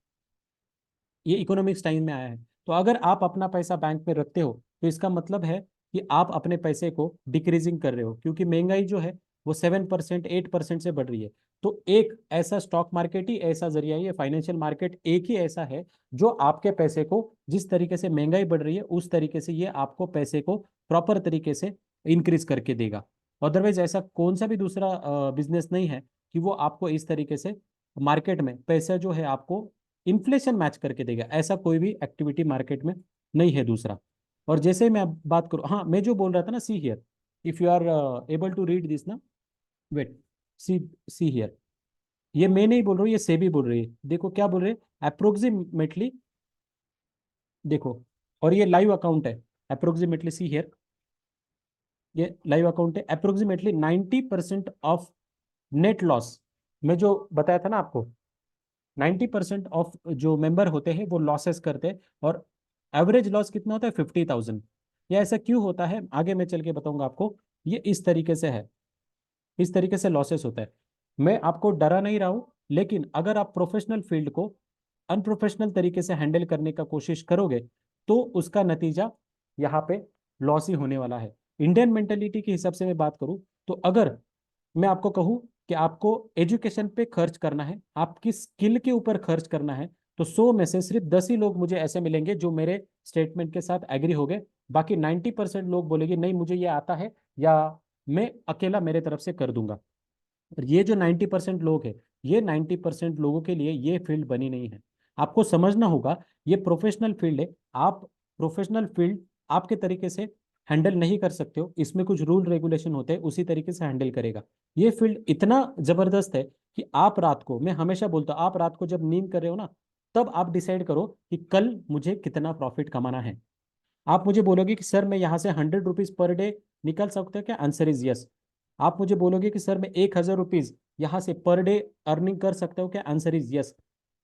ये इकोनॉमिक्स टाइम में आया है। तो अगर आप अपना पैसा बैंक में रखते हो तो इसका मतलब है कि आप अपने पैसे को डिक्रीजिंग कर रहे हो, क्योंकि महंगाई जो है वो 7%, 8% से बढ़ रही है। तो एक ऐसा स्टॉक मार्केट ही ऐसा जरिया है, ये फाइनेंशियल मार्केट एक ही ऐसा है जो आपके पैसे को, जिस तरीके से महंगाई बढ़ रही है उस तरीके से ये आपको पैसे को प्रॉपर तरीके से इंक्रीज करके देगा। अदरवाइज ऐसा कौन सा भी दूसरा बिजनेस नहीं है कि वो आपको इस तरीके से मार्केट में पैसा जो है आपको इन्फ्लेशन मैच करके देगा। ऐसा कोई भी एक्टिविटी मार्केट में नहीं है दूसरा। और जैसे मैं अब बात करूँ, हाँ मैं जो बोल रहा था ना, see here, if you are able to read this ना, वेट, सी सी हियर, ये मैं नहीं बोल रहा हूँ, ये सेबी बोल रही है। देखो क्या बोल रहे हैं, अप्रोक्सीमेटली, देखो, और ये लाइव अकाउंट है। अप्रोक्सीमेटली सी हियर, ये लाइव अकाउंट है। अप्रोक्सीमेटली 90% ऑफ नेट लॉस, मैं जो बताया था ना आपको, 90% ऑफ जो मेंबर होते हैं वो लॉसेस करते हैं। और एवरेज लॉस कितना होता है? 50,000। ये ऐसा क्यों होता है आगे मैं चल के बताऊंगा आपको। ये इस तरीके से है, इस तरीके से लॉसेस होता है। मैं आपको डरा नहीं रहा हूं, लेकिन अगर आप प्रोफेशनल फील्ड को अनप्रोफेशनल तरीके से हैंडल करने का कोशिश करोगे तो उसका नतीजा यहाँ पे लॉस ही होने वाला है। इंडियन मेंटेलिटी के हिसाब से मैं बात करूं तो अगर मैं आपको कहूं कि आपको एजुकेशन पे खर्च करना है, आपकी स्किल के ऊपर खर्च करना है, तो 100 में से सिर्फ 10 ही लोग मुझे ऐसे मिलेंगे जो मेरे स्टेटमेंट के साथ एग्री हो गए। बाकी 90% लोग बोलेंगे नहीं मुझे ये आता है, या मैं अकेला मेरे तरफ से कर दूंगा। और ये जो 90% लोग हैं, ये 90% लोगों के लिए ये फील्ड बनी नहीं है। आपको समझना होगा, ये प्रोफेशनल फील्ड है। आप प्रोफेशनल फील्ड आपके तरीके से हैंडल नहीं कर सकते हो, इसमें कुछ रूल रेगुलेशन होते हैं, उसी तरीके से हैंडल करेगा। ये फील्ड इतना जबरदस्त है कि आप रात को, मैं हमेशा बोलता हूँ, आप रात को जब नींद कर रहे हो ना, तब आप डिसाइड करो कि कल मुझे कितना प्रॉफिट कमाना है। आप मुझे बोलोगे कि सर मैं यहाँ से 100 रुपीज पर डे निकल सकते हो क्या? Answer is yes. आप मुझे बोलोगे कि सर मैं 1,000 रुपीज यहाँ से पर डे अर्निंग कर सकता हूँ क्या? Answer is yes.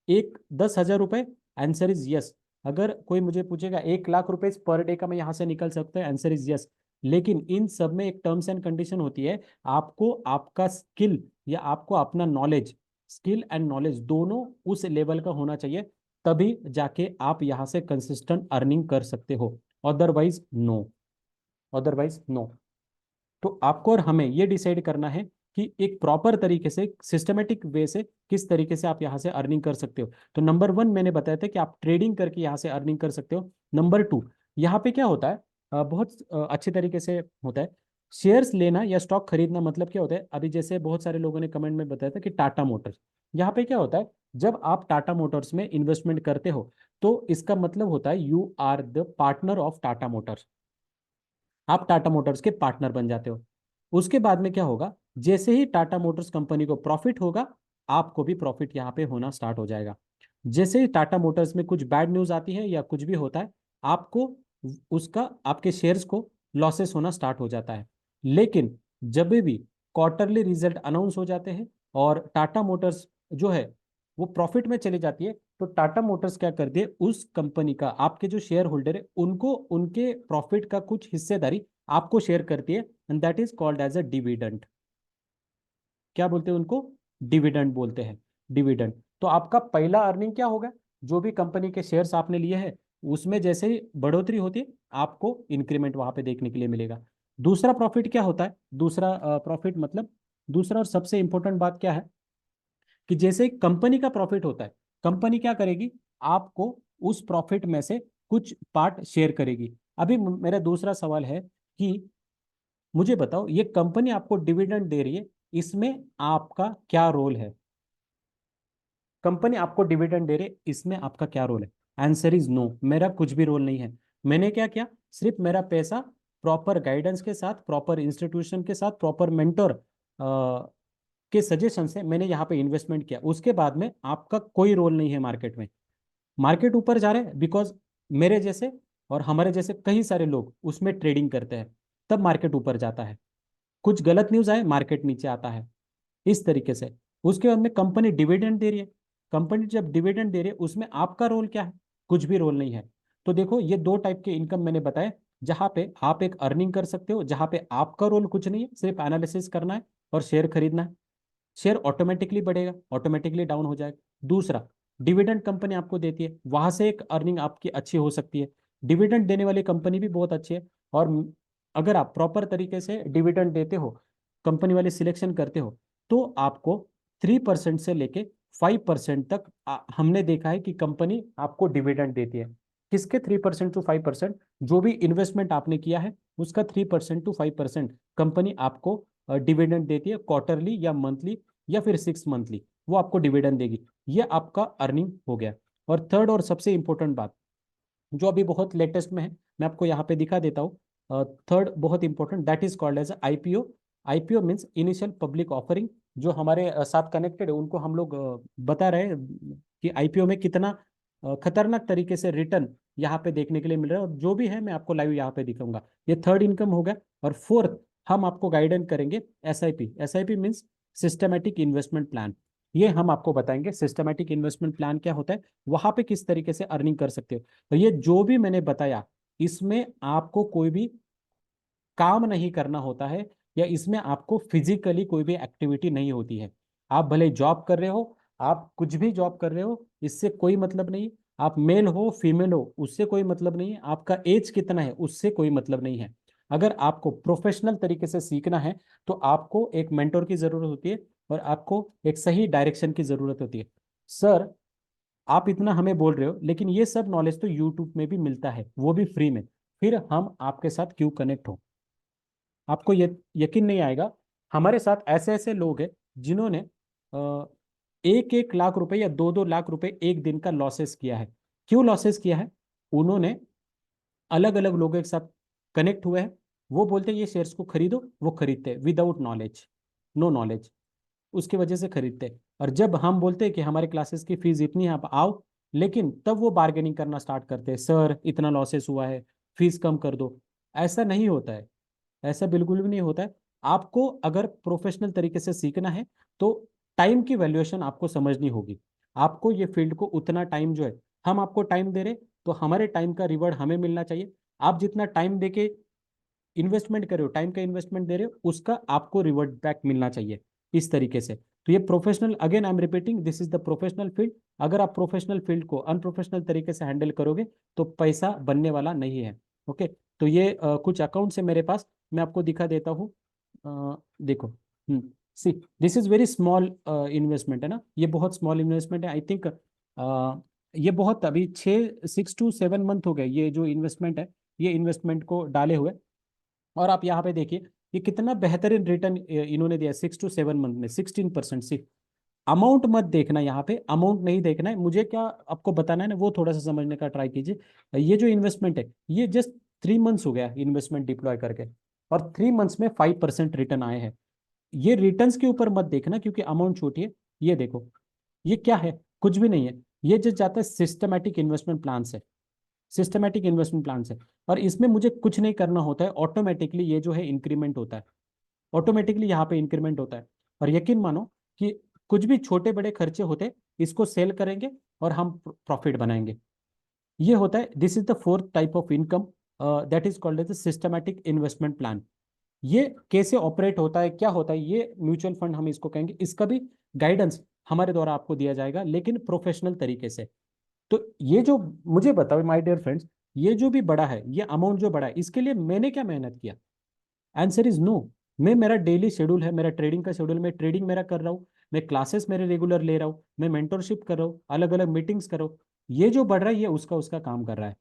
10,000 रुपए? Answer is yes. अगर कोई मुझे पूछेगा 1 लाख रुपए पर डे का मैं यहाँ से निकल सकता है? Answer is yes. लेकिन इन सब में एक टर्म्स एंड कंडीशन होती है। आपको आपका स्किल या आपको अपना नॉलेज, स्किल एंड नॉलेज दोनों उस लेवल का होना चाहिए, तभी जाके आप यहाँ से कंसिस्टेंट अर्निंग कर सकते हो। Otherwise no, otherwise no. तो आपको और हमें ये डिसाइड करना है कि एक प्रॉपर तरीके से, सिस्टमेटिक वे से किस तरीके से आप यहाँ से अर्निंग कर सकते हो। तो नंबर 1 मैंने बताया था कि आप ट्रेडिंग करके यहाँ से अर्निंग कर सकते हो। नंबर 2, यहाँ पे क्या होता है, बहुत अच्छे तरीके से होता है। शेयर्स लेना या स्टॉक खरीदना मतलब क्या होता है, अभी जैसे बहुत सारे लोगों ने कमेंट में बताया था कि टाटा मोटर्स, यहाँ पे क्या होता है, जब आप टाटा मोटर्स में इन्वेस्टमेंट करते हो तो इसका मतलब होता है you are the partner of Tata Motors. आप टाटा मोटर्स के पार्टनर बन जाते हो। उसके बाद में क्या होगा, जैसे ही टाटा मोटर्स कंपनी को प्रॉफिट होगा, आपको भी प्रॉफिट यहाँ पे होना स्टार्ट हो जाएगा। जैसे ही टाटा मोटर्स में कुछ बैड न्यूज आती है या कुछ भी होता है, आपको उसका, आपके शेयर्स को लॉसेस होना स्टार्ट हो जाता है। लेकिन जब भी क्वार्टरली रिजल्ट अनाउंस हो जाते हैं और टाटा मोटर्स जो है वो प्रॉफिट में चली जाती है, तो टाटा मोटर्स क्या करती है, उस कंपनी का आपके जो शेयर होल्डर है उनको उनके प्रॉफिट का कुछ हिस्सेदारी आपको शेयर करती है, and that is called as a dividend. क्या बोलते हैं उनको? डिविडेंड बोलते हैं, डिविडेंड। तो आपका पहला अर्निंग क्या होगा? जो भी कंपनी के शेयर्स आपने लिए हैं उसमें जैसे ही बढ़ोतरी होती है आपको इंक्रीमेंट वहां पे देखने के लिए मिलेगा। दूसरा प्रॉफिट क्या होता है? दूसरा प्रॉफिट मतलब दूसरा और सबसे इंपॉर्टेंट बात क्या है कि जैसे ही कंपनी का प्रॉफिट होता है, कंपनी क्या करेगी, आपको उस प्रॉफिट में से कुछ पार्ट शेयर करेगी। अभी मेरा दूसरा सवाल है कि मुझे बताओ, ये कंपनी आपको डिविडेंड दे रही है, इसमें आपका क्या रोल है? कंपनी आपको डिविडेंड दे रही है, इसमें आपका क्या रोल है? आंसर इज नो, मेरा कुछ भी रोल नहीं है। मैंने क्या किया, सिर्फ मेरा पैसा प्रॉपर गाइडेंस के साथ, प्रॉपर इंस्टीट्यूशन के साथ, प्रॉपर मेंटर के सजेशन से मैंने यहाँ पे इन्वेस्टमेंट किया। उसके बाद में आपका कोई रोल नहीं है मार्केट में। मार्केट ऊपर जा रहे हैं बिकॉज मेरे जैसे और हमारे जैसे कई सारे लोग उसमें ट्रेडिंग करते हैं, तब मार्केट ऊपर जाता है। कुछ गलत न्यूज आए, मार्केट नीचे आता है, इस तरीके से। उसके बाद में कंपनी डिविडेंड दे रही है, कंपनी जब डिविडेंड दे रही है उसमें आपका रोल क्या है? कुछ भी रोल नहीं है। तो देखो, ये दो टाइप के इनकम मैंने बताए, जहां पे आप एक अर्निंग कर सकते हो, जहां पे आपका रोल कुछ नहीं है, सिर्फ एनालिसिस करना है और शेयर खरीदना है। शेयर ऑटोमेटिकली बढ़ेगा, ऑटोमेटिकली डाउन हो जाएगा। दूसरा, डिविडेंड कंपनी आपको देती है, वहां से एक अर्निंग आपकी अच्छी हो सकती है। डिविडेंड देने वाली कंपनी भी बहुत अच्छी है। और अगर आप प्रॉपर तरीके से डिविडेंड देते हो, कंपनी वाले सिलेक्शन करते हो, तो आपको 3% से लेके 5% तक हमने देखा है कि कंपनी आपको डिविडेंड देती है। किसके 3% to 5%? जो भी इन्वेस्टमेंट आपने किया है उसका 3% to 5% कंपनी आपको डिविडेंड देती है, क्वार्टरली या मंथली या फिर 6 मंथली, वो आपको डिविडेंड देगी। ये आपका अर्निंग हो गया। और थर्ड और सबसे इंपॉर्टेंट बात, जो अभी बहुत लेटेस्ट में है, मैं आपको यहाँ पे दिखा देता हूँ। थर्ड बहुत important, that is called as IPO. IPO means initial public offering. जो हमारे साथ कनेक्टेड है उनको हम लोग बता रहे हैं कि आईपीओ में कितना खतरनाक तरीके से रिटर्न यहाँ पे देखने के लिए मिल रहा है, और जो भी है मैं आपको लाइव यहाँ पे दिखाऊंगा। ये थर्ड इनकम होगा। और फोर्थ, हम आपको गाइडेंस करेंगे SIP. SIP means systematic investment plan. ये हम आपको बताएंगे सिस्टमेटिक इन्वेस्टमेंट प्लान क्या होता है, वहां पे किस तरीके से अर्निंग कर सकते हो। तो ये जो भी मैंने बताया, इसमें आपको कोई भी काम नहीं करना होता है, या इसमें आपको फिजिकली कोई भी एक्टिविटी नहीं होती है। आप भले जॉब कर रहे हो, आप कुछ भी जॉब कर रहे हो, इससे कोई मतलब नहीं। आप मेल हो फीमेल हो, उससे कोई मतलब नहीं है। आपका एज कितना है, उससे कोई मतलब नहीं है। अगर आपको प्रोफेशनल तरीके से सीखना है, तो आपको एक मेंटोर की जरूरत होती है, और आपको एक सही डायरेक्शन की जरूरत होती है। सर, आप इतना हमें बोल रहे हो, लेकिन ये सब नॉलेज तो यूट्यूब में भी मिलता है, वो भी फ्री में। फिर हम आपके साथ क्यों कनेक्ट हो? आपको ये यकीन नहीं आएगा, हमारे साथ ऐसे ऐसे लोग हैं जिन्होंने 1-1 लाख रुपए या 2-2 लाख रुपए एक दिन का लॉसेस किया है। क्यों लॉसेस किया है? उन्होंने अलग अलग लोगों के साथ कनेक्ट हुए हैं। वो बोलते हैं ये शेयर्स को खरीदो, वो खरीदते हैं विदाउट नॉलेज, नो नॉलेज, उसकी वजह से खरीदते हैं। और जब हम बोलते हैं कि हमारे क्लासेस की फीस इतनी है, आप आओ, लेकिन तब वो बार्गेनिंग करना स्टार्ट करते हैं, सर इतना लॉसेस हुआ है, फीस कम कर दो। ऐसा नहीं होता है, ऐसा बिल्कुल भी नहीं होता है। आपको अगर प्रोफेशनल तरीके से सीखना है, तो टाइम की वैल्यूएशन आपको समझनी होगी। आपको ये फील्ड को उतना टाइम जो है, हम आपको टाइम दे रहे, तो हमारे टाइम का रिवॉर्ड हमें मिलना चाहिए। आप जितना टाइम देके इन्वेस्टमेंट कर रहे हो, टाइम का इन्वेस्टमेंट दे रहे हो, उसका आपको रिवर्ट बैक मिलना चाहिए, इस तरीके से। तो ये professional, again I am repeating, this is the professional field. अगर आप प्रोफेशनल फील्ड को अनप्रोफेशनल तरीके से हैंडल करोगे, तो पैसा बनने वाला नहीं है। ओके, तो ये कुछ अकाउंट्स है मेरे पास, मैं आपको दिखा देता हूँ। देखो, see, this is very small investment है ना, ये बहुत स्मॉल इन्वेस्टमेंट है। आई थिंक ये बहुत अभी 6 to 7 मंथ हो गए ये जो इन्वेस्टमेंट है, ये इन्वेस्टमेंट को डाले हुए। और आप यहाँ पे देखिए, ये कितना बेहतरीन रिटर्न इन्होंने दिया, 6 to 7 मंथ में 16% सिर्फ। अमाउंट मत देखना, यहाँ पे अमाउंट नहीं देखना है, मुझे क्या आपको बताना है ना, वो थोड़ा सा समझने का ट्राई कीजिए। ये जो इन्वेस्टमेंट है, ये जस्ट 3 मंथ्स हो गया इन्वेस्टमेंट डिप्लॉय करके, और 3 मंथ्स में 5% रिटर्न आए हैं। ये रिटर्न्स के ऊपर मत देखना, क्योंकि अमाउंट छोटी है। ये देखो, ये क्या है? कुछ भी नहीं है। ये जस्ट जाता है सिस्टमेटिक इन्वेस्टमेंट प्लान से, सिस्टमेटिक इन्वेस्टमेंट प्लान से। और इसमें मुझे कुछ नहीं करना होता है, ऑटोमेटिकली ये जो है इंक्रीमेंट होता है, ऑटोमेटिकली यहाँ पे इंक्रीमेंट होता है। और यकीन मानो कि कुछ भी छोटे बड़े खर्चे होते, इसको सेल करेंगे और हम प्रॉफिट बनाएंगे। ये होता है, this is the fourth type of income, that is called as systematic investment plan. ये कैसे ऑपरेट होता है, क्या होता है, ये म्यूचुअल फंड हम इसको कहेंगे। इसका भी गाइडेंस हमारे द्वारा आपको दिया जाएगा, लेकिन प्रोफेशनल तरीके से। तो ये जो, मुझे बताओ माय डियर फ्रेंड्स, ये जो भी बड़ा है, ये अमाउंट जो बड़ा है, इसके लिए मैंने क्या मेहनत किया? Answer is no. मैं, मेरा डेली शेड्यूल है, मेरा ट्रेडिंग का शेड्यूल, मैं ट्रेडिंग मेरा कर रहा हूँ, मैं क्लासेस मेरे रेगुलर ले रहा हूँ, मैं मेंटरशिप कर रहा हूँ, अलग अलग मीटिंग्स कर रहा हूँ। ये जो बढ़ रहा है, ये उसका उसका काम कर रहा है।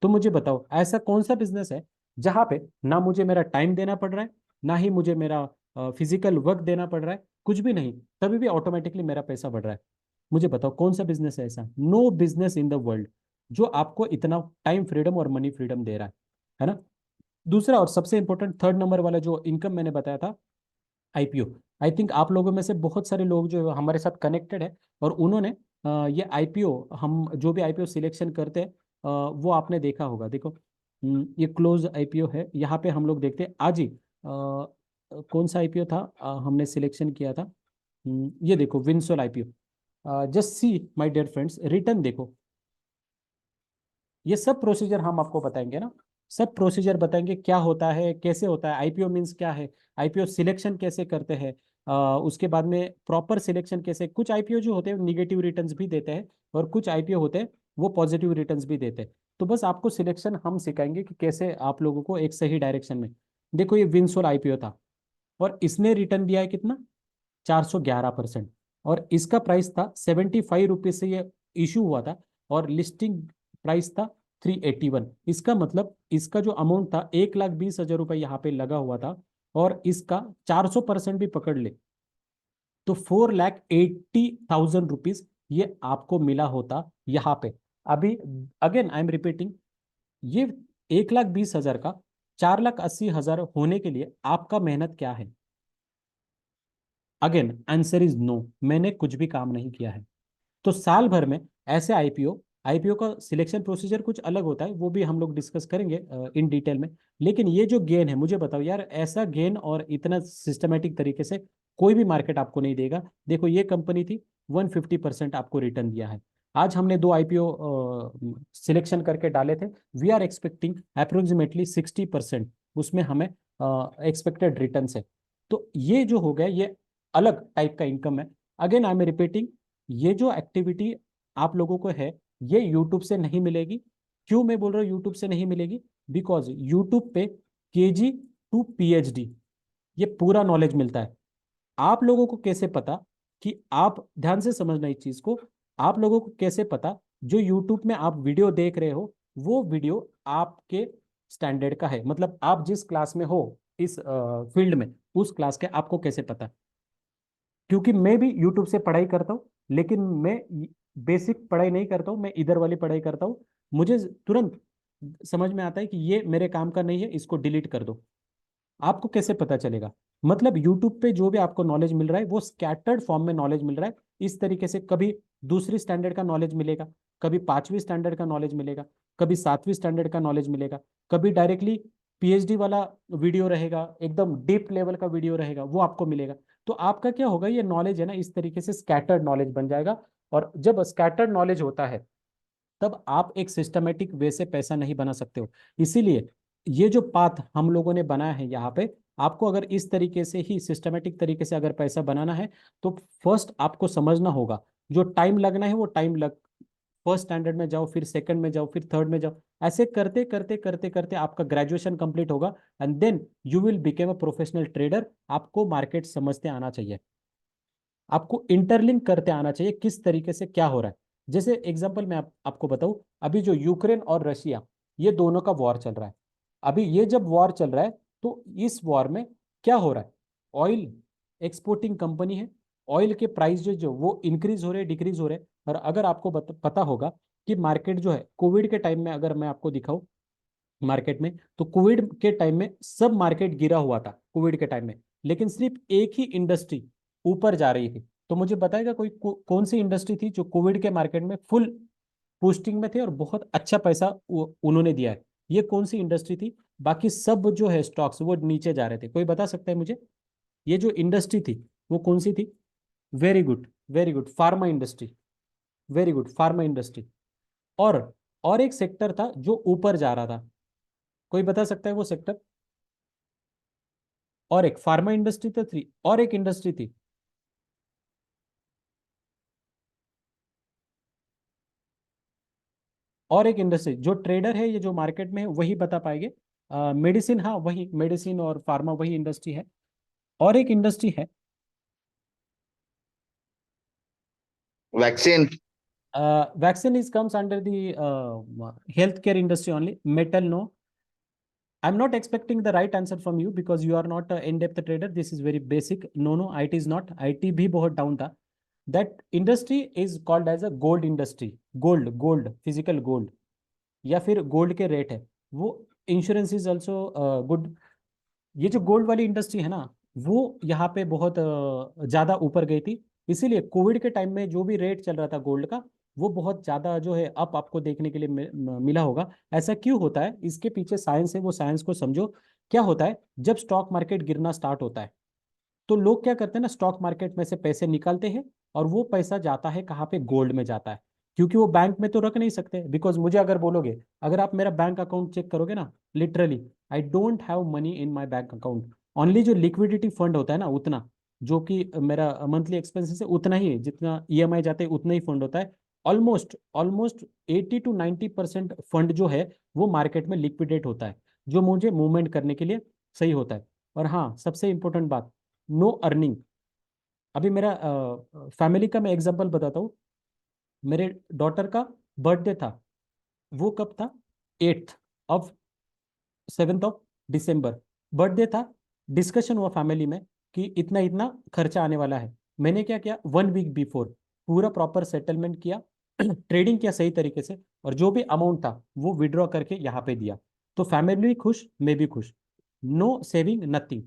तो मुझे बताओ, ऐसा कौन सा बिजनेस है जहां पे ना मुझे मेरा टाइम देना पड़ रहा है, ना ही मुझे मेरा फिजिकल वर्क देना पड़ रहा है, कुछ भी नहीं, तभी भी ऑटोमेटिकली मेरा पैसा बढ़ रहा है? मुझे बताओ कौन सा बिजनेस है ऐसा? No business in the world जो आपको इतना टाइम फ्रीडम और मनी फ्रीडम दे रहा है ना? दूसरा और सबसे इंपॉर्टेंट थर्ड नंबर वाला जो इनकम मैंने बताया था, आईपीओ। आई थिंक आप लोगों में से बहुत सारे लोग जो हमारे साथ कनेक्टेड है, और उन्होंने ये आईपीओ, हम जो भी आईपीओ सिलेक्शन करते हैं, वो आपने देखा होगा। देखो, ये क्लोज आईपीओ है, यहाँ पे हम लोग देखते हैं आज ही कौन सा आईपीओ था हमने सिलेक्शन किया था। ये देखो, Winsol IPO. Just see my dear friends, return देखो। ये सब प्रोसीजर हम आपको बताएंगे ना, सब प्रोसीजर बताएंगे, क्या होता है, कैसे होता है, आईपीओ मीन्स क्या है, आईपीओ सिलेक्शन कैसे करते हैं, उसके बाद में प्रॉपर सिलेक्शन कैसे। कुछ आईपीओ जो होते हैं निगेटिव रिटर्न्स भी देते हैं, और कुछ आईपीओ होते हैं वो पॉजिटिव रिटर्न्स भी देते हैं। तो बस आपको सिलेक्शन हम सिखाएंगे कि कैसे आप लोगों को एक सही डायरेक्शन में। देखो, ये विंसोल आईपीओ था, और इसने रिटर्न दिया है कितना? 411%। और इसका प्राइस था 75 रुपीज से ये इशू हुआ था, और लिस्टिंग प्राइस था 381। इसका मतलब इसका जो अमाउंट था 1,20,000 रुपये यहाँ पे लगा हुआ था, और इसका 400% भी पकड़ ले तो 4,80,000 रुपीज ये आपको मिला होता यहाँ पे। अभी अगेन आई एम रिपीटिंग, ये 1,20,000 का 4,80,000 होने के लिए आपका मेहनत क्या है? अगेन आंसर इज नो, मैंने कुछ भी काम नहीं किया है। तो साल भर में ऐसे आईपीओ, आईपीओ का सिलेक्शन प्रोसीजर कुछ अलग होता है, वो भी हम लोग डिस्कस करेंगे इन डिटेल में। लेकिन ये जो गेन है, मुझे बताओ यार, ऐसा गेन और इतना सिस्टमेटिक तरीके से कोई भी मार्केट आपको नहीं देगा। देखो, ये कंपनी थी, 150% आपको रिटर्न दिया है। आज हमने दो आईपीओ सिलेक्शन करके डाले थे, वी आर एक्सपेक्टिंग अप्रोक्सीमेटली 60% उसमें हमें एक्सपेक्टेड रिटर्न है। तो ये जो हो गया, ये अलग टाइप का इनकम है। अगेन आई एम रिपीटिंग, ये जो एक्टिविटी आप लोगों को है, ये यूट्यूब से नहीं मिलेगी। क्यों मैं बोल रहा हूँ यूट्यूब से नहीं मिलेगी? बिकॉज यूट्यूब पे केजी टू पीएचडी ये पूरा नॉलेज मिलता है। आप लोगों को कैसे पता कि आप ध्यान से समझना इस चीज को, आप लोगों को कैसे पता जो यूट्यूब में आप वीडियो देख रहे हो, वो वीडियो आपके स्टैंडर्ड का है? मतलब आप जिस क्लास में हो, इस फील्ड में, उस क्लास के आपको कैसे पता? क्योंकि मैं भी यूट्यूब से पढ़ाई करता हूँ, लेकिन मैं बेसिक पढ़ाई नहीं करता हूँ, मैं इधर वाली पढ़ाई करता हूँ। मुझे तुरंत समझ में आता है कि ये मेरे काम का नहीं है, इसको डिलीट कर दो। आपको कैसे पता चलेगा? मतलब यूट्यूब पे जो भी आपको नॉलेज मिल रहा है, वो स्कैटर्ड फॉर्म में नॉलेज मिल रहा है। इस तरीके से कभी दूसरी स्टैंडर्ड का नॉलेज मिलेगा, कभी पांचवी स्टैंडर्ड का नॉलेज मिलेगा, कभी सातवीं स्टैंडर्ड का नॉलेज मिलेगा, कभी डायरेक्टली पीएचडी वाला वीडियो रहेगा, एकदम डीप लेवल का वीडियो रहेगा, वो आपको मिलेगा। तो आपका क्या होगा, ये नॉलेज है ना, इस तरीके से स्कैटर्ड नॉलेज बन जाएगा। और जब स्कैटर्ड नॉलेज होता है, तब आप एक सिस्टमेटिक वे से पैसा नहीं बना सकते हो। इसीलिए ये जो पाथ हम लोगों ने बनाया है यहाँ पे, आपको अगर इस तरीके से ही सिस्टमेटिक तरीके से अगर पैसा बनाना है, तो फर्स्ट आपको समझना होगा, जो टाइम लगना है वो टाइम लग, फर्स्ट स्टैंडर्ड में जाओ, फिर सेकंड में जाओ, फिर थर्ड में जाओ, ऐसे करते करते करते करते आपका ग्रेजुएशन कंप्लीट होगा, and then you will became a professional trader. आपको मार्केट समझते आना चाहिए, आपको इंटरलिंक करते आना चाहिए, किस तरीके से क्या हो रहा है। जैसे एग्जांपल मैं आपको बताऊं, अभी जो यूक्रेन और रशिया, ये दोनों का वॉर चल रहा है। अभी ये जब वॉर चल रहा है, तो इस वॉर में क्या हो रहा है? ऑयल एक्सपोर्टिंग कंपनी है, ऑयल के प्राइस जो जो वो इंक्रीज हो रहे हैं, डिक्रीज हो रहे हैं। और अगर आपको पता होगा कि मार्केट जो है कोविड के टाइम में, अगर मैं आपको दिखाऊं मार्केट में, तो कोविड के टाइम में सब मार्केट गिरा हुआ था कोविड के टाइम में, लेकिन सिर्फ एक ही इंडस्ट्री ऊपर जा रही थी। तो मुझे बताएगा कोई कौन सी इंडस्ट्री थी जो कोविड के मार्केट में फुल पोस्टिंग में थे और बहुत अच्छा पैसा उन्होंने दिया है? ये कौन सी इंडस्ट्री थी? बाकी सब जो है स्टॉक्स वो नीचे जा रहे थे। कोई बता सकता है मुझे ये जो इंडस्ट्री थी वो कौन सी थी? Very good, very good, pharma industry. Very good, pharma industry. और एक सेक्टर था जो ऊपर जा रहा था, कोई बता सकता है वो सेक्टर? और एक फार्मा इंडस्ट्री तो थी, और एक इंडस्ट्री थी। और एक इंडस्ट्री, जो ट्रेडर है ये जो मार्केट में है वही बता पाएंगे। मेडिसिन, हाँ वही मेडिसिन और फार्मा वही इंडस्ट्री है। और एक इंडस्ट्री है।
Vaccine.
Vaccine is comes under the health care industry only. Metal no. I'm not expecting the right answer from you because you are not a in-depth trader. This is very basic. No, no, IT is not. IT भी बहुत down था. That industry is called as a gold industry. Gold physical gold, या फिर gold के rate है वो। Insurance is also good. ये जो गोल्ड वाली इंडस्ट्री है ना, वो यहाँ पे बहुत ज्यादा ऊपर गई थी। इसीलिए कोविड के टाइम में जो भी रेट चल रहा था गोल्ड का, वो बहुत ज्यादा जो है अप आपको देखने के लिए मिला होगा। ऐसा क्यों होता है, इसके पीछे साइंस है, वो साइंस को समझो। क्या होता है जब स्टॉक मार्केट गिरना स्टार्ट होता है, तो लोग क्या करते हैं ना, स्टॉक मार्केट में से पैसे निकालते हैं, और वो पैसा जाता है कहाँ पे, गोल्ड में जाता है। क्योंकि वो बैंक में तो रख नहीं सकते, बिकॉज मुझे अगर बोलोगे, अगर आप मेरा बैंक अकाउंट चेक करोगे ना, literally I don't have money in my bank account. Only जो लिक्विडिटी फंड होता है ना, उतना जो कि मेरा मंथली एक्सपेंसेस है उतना ही है, जितना ईएमआई जाते हैं उतना ही फंड होता है। ऑलमोस्ट ऑलमोस्ट 80 to 90% फंड जो है वो मार्केट में लिक्विडेट होता है, जो मुझे मूवमेंट करने के लिए सही होता है। और हाँ, सबसे इंपॉर्टेंट बात, नो अर्निंग। अभी मेरा फैमिली का मैं एग्जांपल बताता हूँ। मेरे डॉटर का बर्थडे था, वो कब था, 8 ऑफ 7 ऑफ दिसंबर बर्थडे था। डिस्कशन हुआ फैमिली में कि इतना इतना खर्चा आने वाला है। मैंने क्या किया, 1 वीक बिफोर पूरा प्रॉपर सेटलमेंट किया, ट्रेडिंग किया सही तरीके से, और जो भी अमाउंट था वो विड्रॉ करके यहाँ पे दिया। तो फैमिली भी खुश, मैं भी खुश। No saving nothing.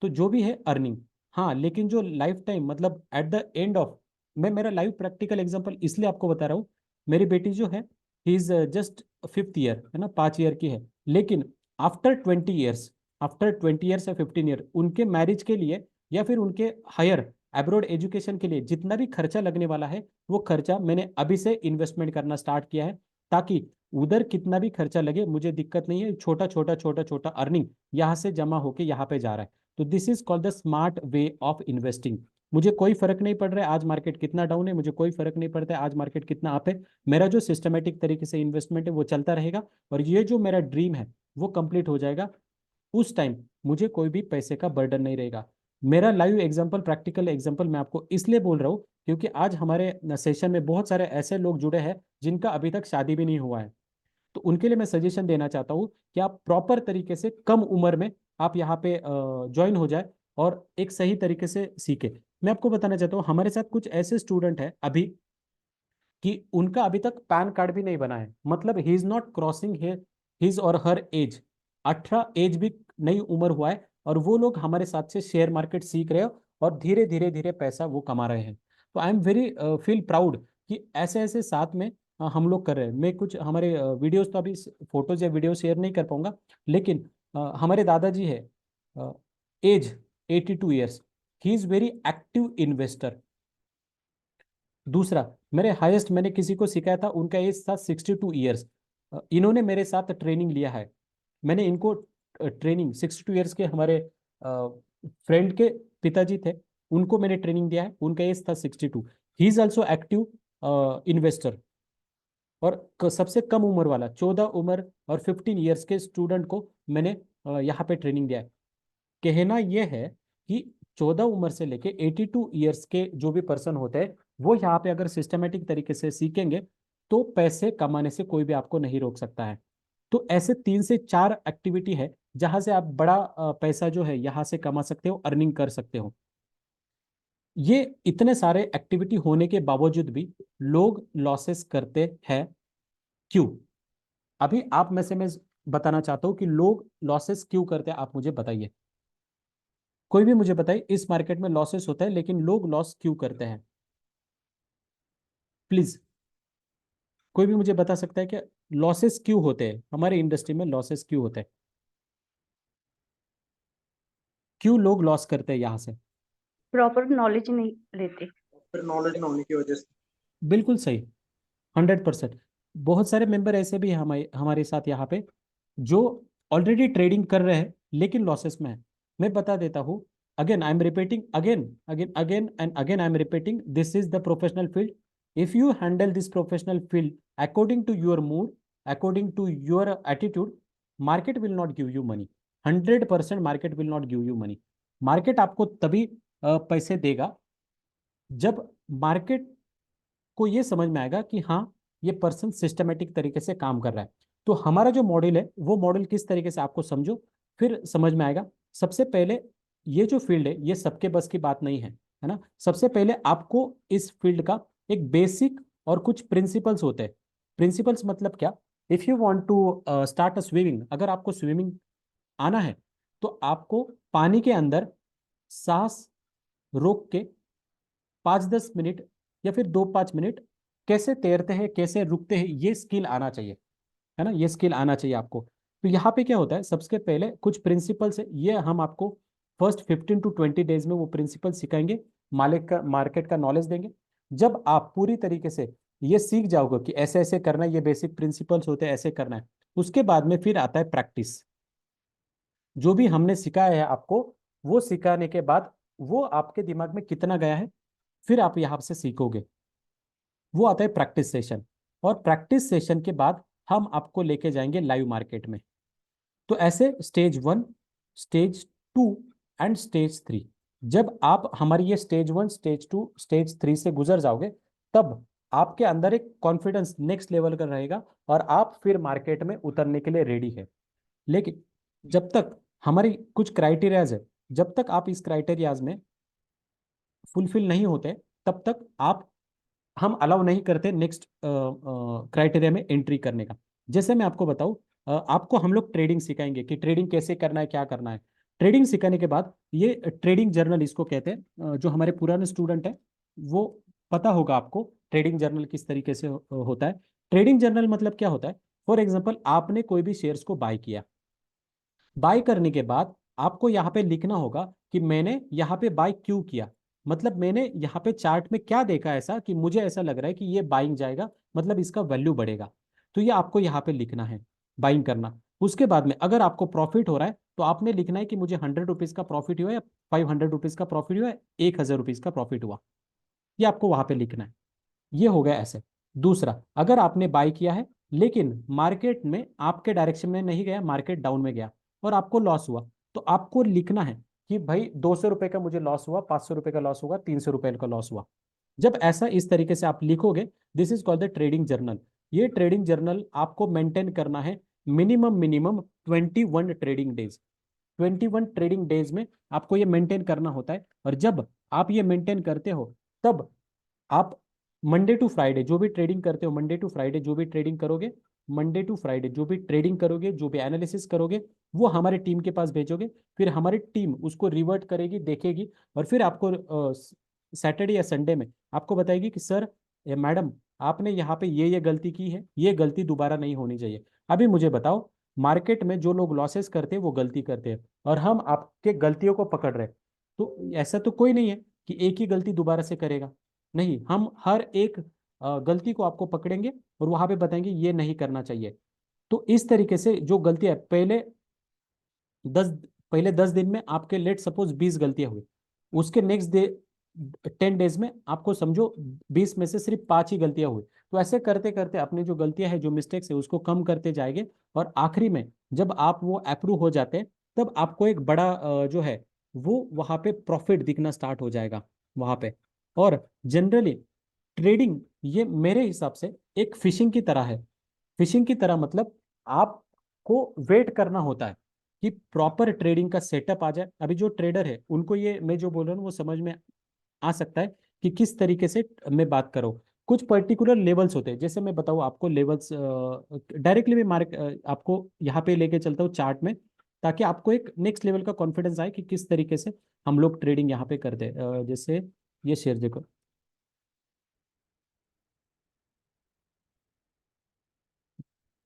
तो जो भी है अर्निंग। हाँ, लेकिन जो लाइफ टाइम मतलब एट द एंड ऑफ, मैं मेरा लाइव प्रैक्टिकल एग्जांपल इसलिए आपको बता रहा हूँ। मेरी बेटी जो है, he is just 5th year, है ना, 5 ईयर की है। लेकिन आफ्टर 20 ईयर्स, आफ्टर 20 ईयर्स या 15 ईयर, उनके मैरिज के लिए या फिर उनके हायर एब्रोड एजुकेशन के लिए जितना भी खर्चा लगने वाला है, वो खर्चा मैंने अभी से इन्वेस्टमेंट करना स्टार्ट किया है, ताकि उधर कितना भी खर्चा लगे मुझे दिक्कत नहीं है। छोटा छोटा छोटा छोटा अर्निंग यहाँ से जमा होके यहाँ पे जा रहा है। तो this is called the smart way of investing. मुझे कोई फर्क नहीं पड़ रहा है आज मार्केट कितना डाउन है, मुझे कोई फर्क नहीं पड़ता है आज मार्केट कितना अप है। मेरा जो सिस्टमेटिक तरीके से इन्वेस्टमेंट है वो चलता रहेगा, और ये जो मेरा ड्रीम है वो कंप्लीट हो जाएगा। उस टाइम मुझे कोई भी पैसे का बर्डन नहीं रहेगा। मेरा लाइव एग्जांपल, प्रैक्टिकल एग्जांपल मैं आपको इसलिए बोल रहा हूँ क्योंकि आज हमारे सेशन में बहुत सारे ऐसे लोग जुड़े हैं जिनका अभी तक शादी भी नहीं हुआ है। तो उनके लिए मैं सजेशन देना चाहता हूँ कि आप प्रॉपर तरीके से कम उम्र में आप यहाँ पे ज्वाइन हो जाए, और एक सही तरीके से सीखे। मैं आपको बताना चाहता हूँ, हमारे साथ कुछ ऐसे स्टूडेंट हैं अभी कि उनका अभी तक पैन कार्ड भी नहीं बना है, मतलब he is not crossing his और हर एज। 18 एज भी नई उम्र हुआ है, और वो लोग हमारे साथ से शेयर मार्केट सीख रहे हो, और धीरे धीरे धीरे पैसा वो कमा रहे हैं। तो I am very feel proud कि ऐसे ऐसे साथ में हम लोग कर रहे हैं। मैं कुछ हमारे वीडियोस तो अभी फोटोज या वीडियो शेयर नहीं कर पाऊंगा, लेकिन हमारे दादाजी है, age 82 years, he is very active investor. दूसरा, मेरे हाईएस्ट मैंने किसी को सिखाया था, उनका एज था 62 ईयर्स। इन्होंने मेरे साथ ट्रेनिंग लिया है। मैंने इनको ट्रेनिंग, 62 ईयर्स के हमारे फ्रेंड के पिताजी थे, उनको मैंने ट्रेनिंग दिया है, उनका एज था 62। He is also active investor. और सबसे कम उम्र वाला 14 उम्र और 15 ईयर्स के स्टूडेंट को मैंने यहाँ पे ट्रेनिंग दिया है। कहना यह है कि 14 उम्र से लेके 82 ईयर्स के जो भी पर्सन होते हैं, वो यहाँ पे अगर सिस्टमेटिक तरीके से सीखेंगे, तो पैसे कमाने से कोई भी आपको नहीं रोक सकता है। तो ऐसे 3 से 4 एक्टिविटी है जहां से आप बड़ा पैसा जो है यहाँ से कमा सकते हो, अर्निंग कर सकते हो। ये इतने सारे एक्टिविटी होने के बावजूद भी लोग लॉसेस करते हैं, क्यों? अभी आप में से मैं बताना चाहता हूँ कि लोग लॉसेस क्यों करते हैं, आप मुझे बताइए। कोई भी मुझे बताइए, इस मार्केट में लॉसेस होता है लेकिन लोग लॉस क्यों करते हैं? प्लीज, कोई भी मुझे बता सकता है कि लॉसेस क्यों होते हैं, हमारे इंडस्ट्री में लॉसेस क्यों होते हैं, क्यों लोग लॉस करते हैं यहाँ से?
प्रॉपर नॉलेज नहीं लेते।
फिर नॉलेज ना होने की वजह से।
बिल्कुल सही, 100%। बहुत सारे मेंबर ऐसे भी हैं हमारे हमारे साथ यहाँ पे, जो ऑलरेडी ट्रेडिंग कर रहे हैं लेकिन लॉसेस में है। मैं बता देता हूँ, again I am repeating, again again again and again I am repeating, this is the professional field. If you handle this professional field according to your mood, according to your attitude, market will not give you money. 100% market will not give you money. Market आपको तभी पैसे देगा जब market को ये समझ में आएगा कि हाँ, ये पर्सन सिस्टमेटिक तरीके से काम कर रहा है। तो हमारा जो मॉडल है वो मॉडल किस तरीके से आपको समझो, फिर समझ में आएगा। सबसे पहले, ये जो फील्ड है ये सबके बस की बात नहीं है ना। सबसे पहले आपको इस फील्ड का एक बेसिक और कुछ प्रिंसिपल्स होते हैं। प्रिंसिपल्स मतलब क्या? If you want to start a swimming, अगर आपको स्विमिंग आना है तो आपको पानी के अंदर सांस रोक के 5-10 मिनट या फिर 2-5 मिनट कैसे तैरते हैं, कैसे रुकते हैं, ये स्किल आना चाहिए, है ना। ये स्किल आना चाहिए आपको। तो यहाँ पे क्या होता है, सबसे पहले कुछ प्रिंसिपल्स है, ये हम आपको फर्स्ट 15 to 20 डेज में वो प्रिंसिपल सिखाएंगे, मार्केट का नॉलेज देंगे। जब आप पूरी तरीके से ये सीख जाओगे कि ऐसे ऐसे करना है, ये बेसिक प्रिंसिपल्स होते हैं, ऐसे करना है, उसके बाद में फिर आता है प्रैक्टिस। जो भी हमने सिखाया है आपको, वो सिखाने के बाद वो आपके दिमाग में कितना गया है, फिर आप यहाँ से सीखोगे। वो आता है प्रैक्टिस सेशन। और प्रैक्टिस सेशन के बाद हम आपको लेके जाएंगे लाइव मार्केट में। तो ऐसे स्टेज 1, स्टेज 2 एंड स्टेज 3, जब आप हमारी ये स्टेज 1, स्टेज 2, स्टेज 3 से गुजर जाओगे, तब आपके अंदर एक कॉन्फिडेंस नेक्स्ट लेवल का रहेगा और आप फिर मार्केट में उतरने के लिए रेडी है। लेकिन जब तक हमारी कुछ क्राइटेरियाज है, जब तक आप इस क्राइटेरियाज में फुलफिल नहीं होते, तब तक आप हम अलाउ नहीं करते नेक्स्ट क्राइटेरिया में एंट्री करने का। जैसे मैं आपको बताऊं, आपको हम लोग ट्रेडिंग सिखाएंगे कि ट्रेडिंग कैसे करना है, क्या करना है। ट्रेडिंग सिखाने के बाद ये ट्रेडिंग जर्नल इसको कहते हैं, जो हमारे पुराने स्टूडेंट है वो पता होगा आपको ट्रेडिंग जर्नल किस तरीके से होता है। ट्रेडिंग जर्नल मतलब क्या होता है? फॉर एग्जाम्पल, आपने कोई भी शेयर्स को बाय किया, बाय करने के बाद आपको यहाँ पे लिखना होगा कि मैंने यहाँ पे बाय क्यों किया। मतलब मैंने यहाँ पे चार्ट में क्या देखा ऐसा कि मुझे ऐसा लग रहा है कि ये बाइंग जाएगा, मतलब इसका वैल्यू बढ़ेगा। तो ये आपको यहाँ पे लिखना है, बाइंग करना। उसके बाद में अगर आपको प्रॉफिट हो रहा है तो आपने लिखना है कि मुझे 100 रुपीज का प्रॉफिट हुआ, या 500 रुपीज का प्रॉफिट हुआ, 1000 रुपीज का प्रॉफिट हुआ। ये आपको वहां पे लिखना है। ये हो गया ऐसे। दूसरा, अगर आपने बाय किया है लेकिन मार्केट में आपके डायरेक्शन में नहीं गया, मार्केट डाउन में गया और आपको लॉस हुआ, तो आपको लिखना है कि भाई 200 रुपए का मुझे लॉस हुआ, 500 रुपए का लॉस हुआ, 300 रुपए का लॉस हुआ। जब ऐसा इस तरीके से आप लिखोगे, this is called the trading journal. ये ट्रेडिंग जर्नल आपको मेंटेन करना है minimum minimum 21 trading days. 21 trading days में आपको ये मेंटेन करना होता है। और जब आप ये मेंटेन करते हो, तब आप मंडे टू फ्राइडे जो भी ट्रेडिंग करते हो, मंडे टू फ्राइडे जो भी ट्रेडिंग करोगे, मंडे टू फ्राइडे जो भी ट्रेडिंग करोगे, जो भी एनालिसिस करोगे, वो हमारे टीम के पास भेजोगे। फिर हमारी टीम उसको रिवर्ट करेगी, देखेगी, और फिर आपको सैटरडे या संडे में आपको बताएगी कि सर, मैडम, आपने यहाँ पे ये गलती की है, ये गलती दोबारा नहीं होनी चाहिए। अभी मुझे बताओ, मार्केट में जो लोग लॉसेस करते हैं वो गलती करते हैं, और हम आपके गलतियों को पकड़ रहे हैं। तो ऐसा तो कोई नहीं है कि एक ही गलती दोबारा से करेगा। नहीं, हम हर एक गलती को आपको पकड़ेंगे और वहां पे बताएंगे ये नहीं करना चाहिए। तो इस तरीके से जो गलतियां दस पहले 10 दिन में आपके लेट सपोज 20 गलतियां हुई, उसके नेक्स्ट डे 10 डेज में आपको समझो 20 में से सिर्फ 5 ही गलतियां हुई। तो ऐसे करते करते अपनी जो गलतियां हैं, जो मिस्टेक्स है, उसको कम करते जाएंगे। और आखिरी में जब आप वो अप्रूव हो जाते हैं, तब आपको एक बड़ा जो है वो वहां पे प्रॉफिट दिखना स्टार्ट हो जाएगा वहां पे। और जनरली ट्रेडिंग, ये मेरे हिसाब से एक फिशिंग की तरह है। फिशिंग की तरह मतलब आपको वेट करना होता है कि प्रॉपर ट्रेडिंग का सेटअप आ जाए। अभी जो ट्रेडर है उनको ये मैं जो बोल रहा हूँ वो समझ में आ सकता है कि किस तरीके से मैं बात करूँ। कुछ पर्टिकुलर लेवल्स होते हैं, जैसे मैं बताऊँ आपको लेवल्स, डायरेक्टली मैं आपको यहाँ पे लेके चलता हूँ चार्ट में, ताकि आपको एक नेक्स्ट लेवल का कॉन्फिडेंस आए कि किस तरीके से हम लोग ट्रेडिंग यहाँ पे करते हैं। जैसे ये शेयर देखो,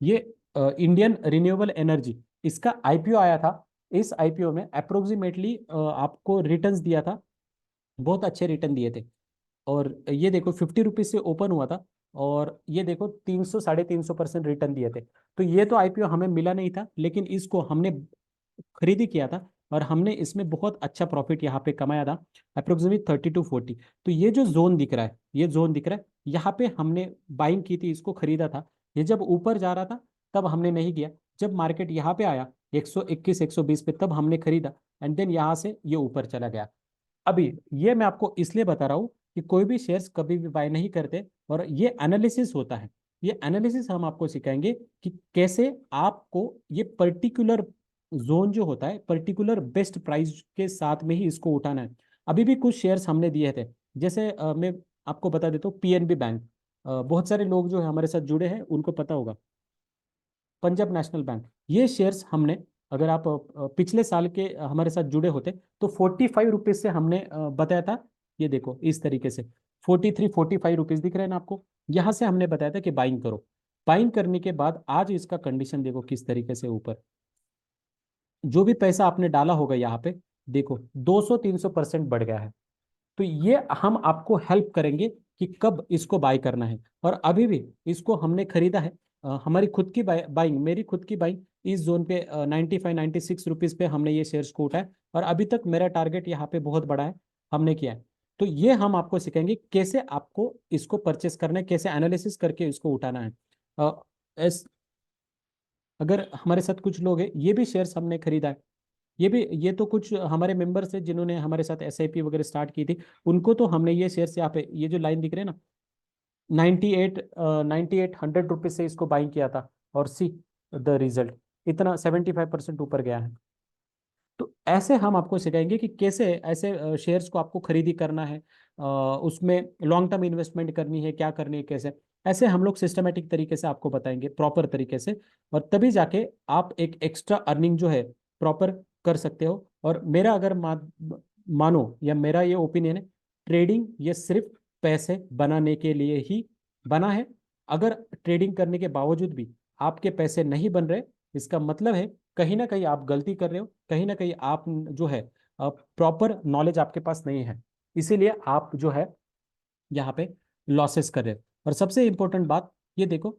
ये इंडियन रिन्यूएबल एनर्जी, इसका आईपीओ आया था। इस आईपीओ में अप्रोक्सीमेटली आपको रिटर्न्स दिया था, बहुत अच्छे रिटर्न दिए थे। और ये देखो 50 रुपीज से ओपन हुआ था, और ये देखो 300 350% रिटर्न दिए थे। तो ये तो आईपीओ हमें मिला नहीं था, लेकिन इसको हमने खरीदी किया था, और हमने इसमें बहुत अच्छा प्रॉफिट यहाँ पे कमाया था, अप्रोक्सीमेटली 30 to 40। तो ये जो जोन दिख रहा है, ये जोन दिख रहा है, यहाँ पे हमने बाइंग की थी, इसको खरीदा था। ये जब ऊपर जा रहा था तब हमने नहीं किया, जब मार्केट यहाँ पे आया 121 120 पे, तब हमने खरीदा, एंड देन यहाँ से ये ऊपर चला गया। अभी ये मैं आपको इसलिए बता रहा हूँ कि कोई भी शेयर्स कभी भी बाय नहीं करते, और ये एनालिसिस होता है। ये एनालिसिस हम आपको सिखाएंगे कि कैसे आपको ये पर्टिकुलर जोन जो होता है, पर्टिकुलर बेस्ट प्राइस के साथ में ही इसको उठाना है। अभी भी कुछ शेयर्स हमने दिए थे, जैसे मैं आपको बता देता हूँ पीएनबी बैंक। बहुत सारे लोग जो है हमारे साथ जुड़े हैं उनको पता होगा, पंजाब नेशनल बैंक। ये शेयर्स हमने, अगर आप पिछले साल के हमारे साथ जुड़े होते, तो 45 रुपीज से हमने बताया था। ये देखो इस तरीके से 43 45 रुपीज दिख रहे हैं ना आपको, यहाँ से हमने बताया था कि बाइंग करो। बाइंग करने के बाद आज इसका कंडीशन देखो किस तरीके से ऊपर, जो भी पैसा आपने डाला होगा यहाँ पे, देखो 200 300% बढ़ गया है। तो ये हम आपको हेल्प करेंगे कि कब इसको बाय करना है। और अभी भी इसको हमने खरीदा है, हमारी खुद की बाइंग, मेरी खुद की बाइंग इस जोन पे 95 96 रुपीज पे हमने ये शेयर्स को उठाया, और अभी तक मेरा टारगेट यहाँ पे बहुत बड़ा है, हमने किया है। तो ये हम आपको सिखाएंगे कैसे आपको इसको परचेस करना है, कैसे एनालिसिस करके इसको उठाना है। अ, अगर हमारे साथ कुछ लोग हैं, ये भी शेयर्स हमने खरीदा है, ये तो कुछ हमारे मेंबर्स हैं जिन्होंने हमारे साथ एसआईपी वगैरह स्टार्ट की थी, उनको तो हमने ये शेयर्स यहाँ पे, ये जो लाइन दिख रहे हैं ना, 98 98 100 रुपीज से इसको बाइंग किया था, और सी द रिजल्ट, इतना 75% ऊपर गया है। तो ऐसे हम आपको सिखाएंगे कि कैसे ऐसे शेयर्स को आपको खरीदी करना है, उसमें लॉन्ग टर्म इन्वेस्टमेंट करनी है, क्या करनी है, कैसे। ऐसे हम लोग सिस्टमेटिक तरीके से आपको बताएंगे, प्रॉपर तरीके से, और तभी जाके आप एक एक्स्ट्रा अर्निंग जो है प्रॉपर कर सकते हो। और मेरा अगर मानो, या मेरा ये ओपिनियन है, ट्रेडिंग ये सिर्फ पैसे बनाने के लिए ही बना है। अगर ट्रेडिंग करने के बावजूद भी आपके पैसे नहीं बन रहे, इसका मतलब है कहीं ना कहीं आप गलती कर रहे हो, कहीं ना कहीं आप जो है प्रॉपर नॉलेज आपके पास नहीं है, इसीलिए आप जो है यहाँ पे लॉसेस कर रहे हो। और सबसे इंपॉर्टेंट बात ये देखो,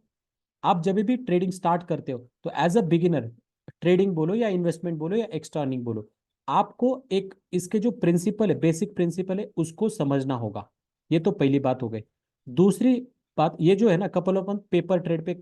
आप जब भी ट्रेडिंग स्टार्ट करते हो, तो एज अ बिगिनर, ट्रेडिंग बोलो या इन्वेस्टमेंट बोलो या एक्स्ट्रा अर्निंग बोलो, आपको एक इसके जो प्रिंसिपल है, बेसिक प्रिंसिपल है, उसको समझना होगा। ये तो पहली बात हो गई। दूसरी बात, ये जो है ना couple of month paper trade पे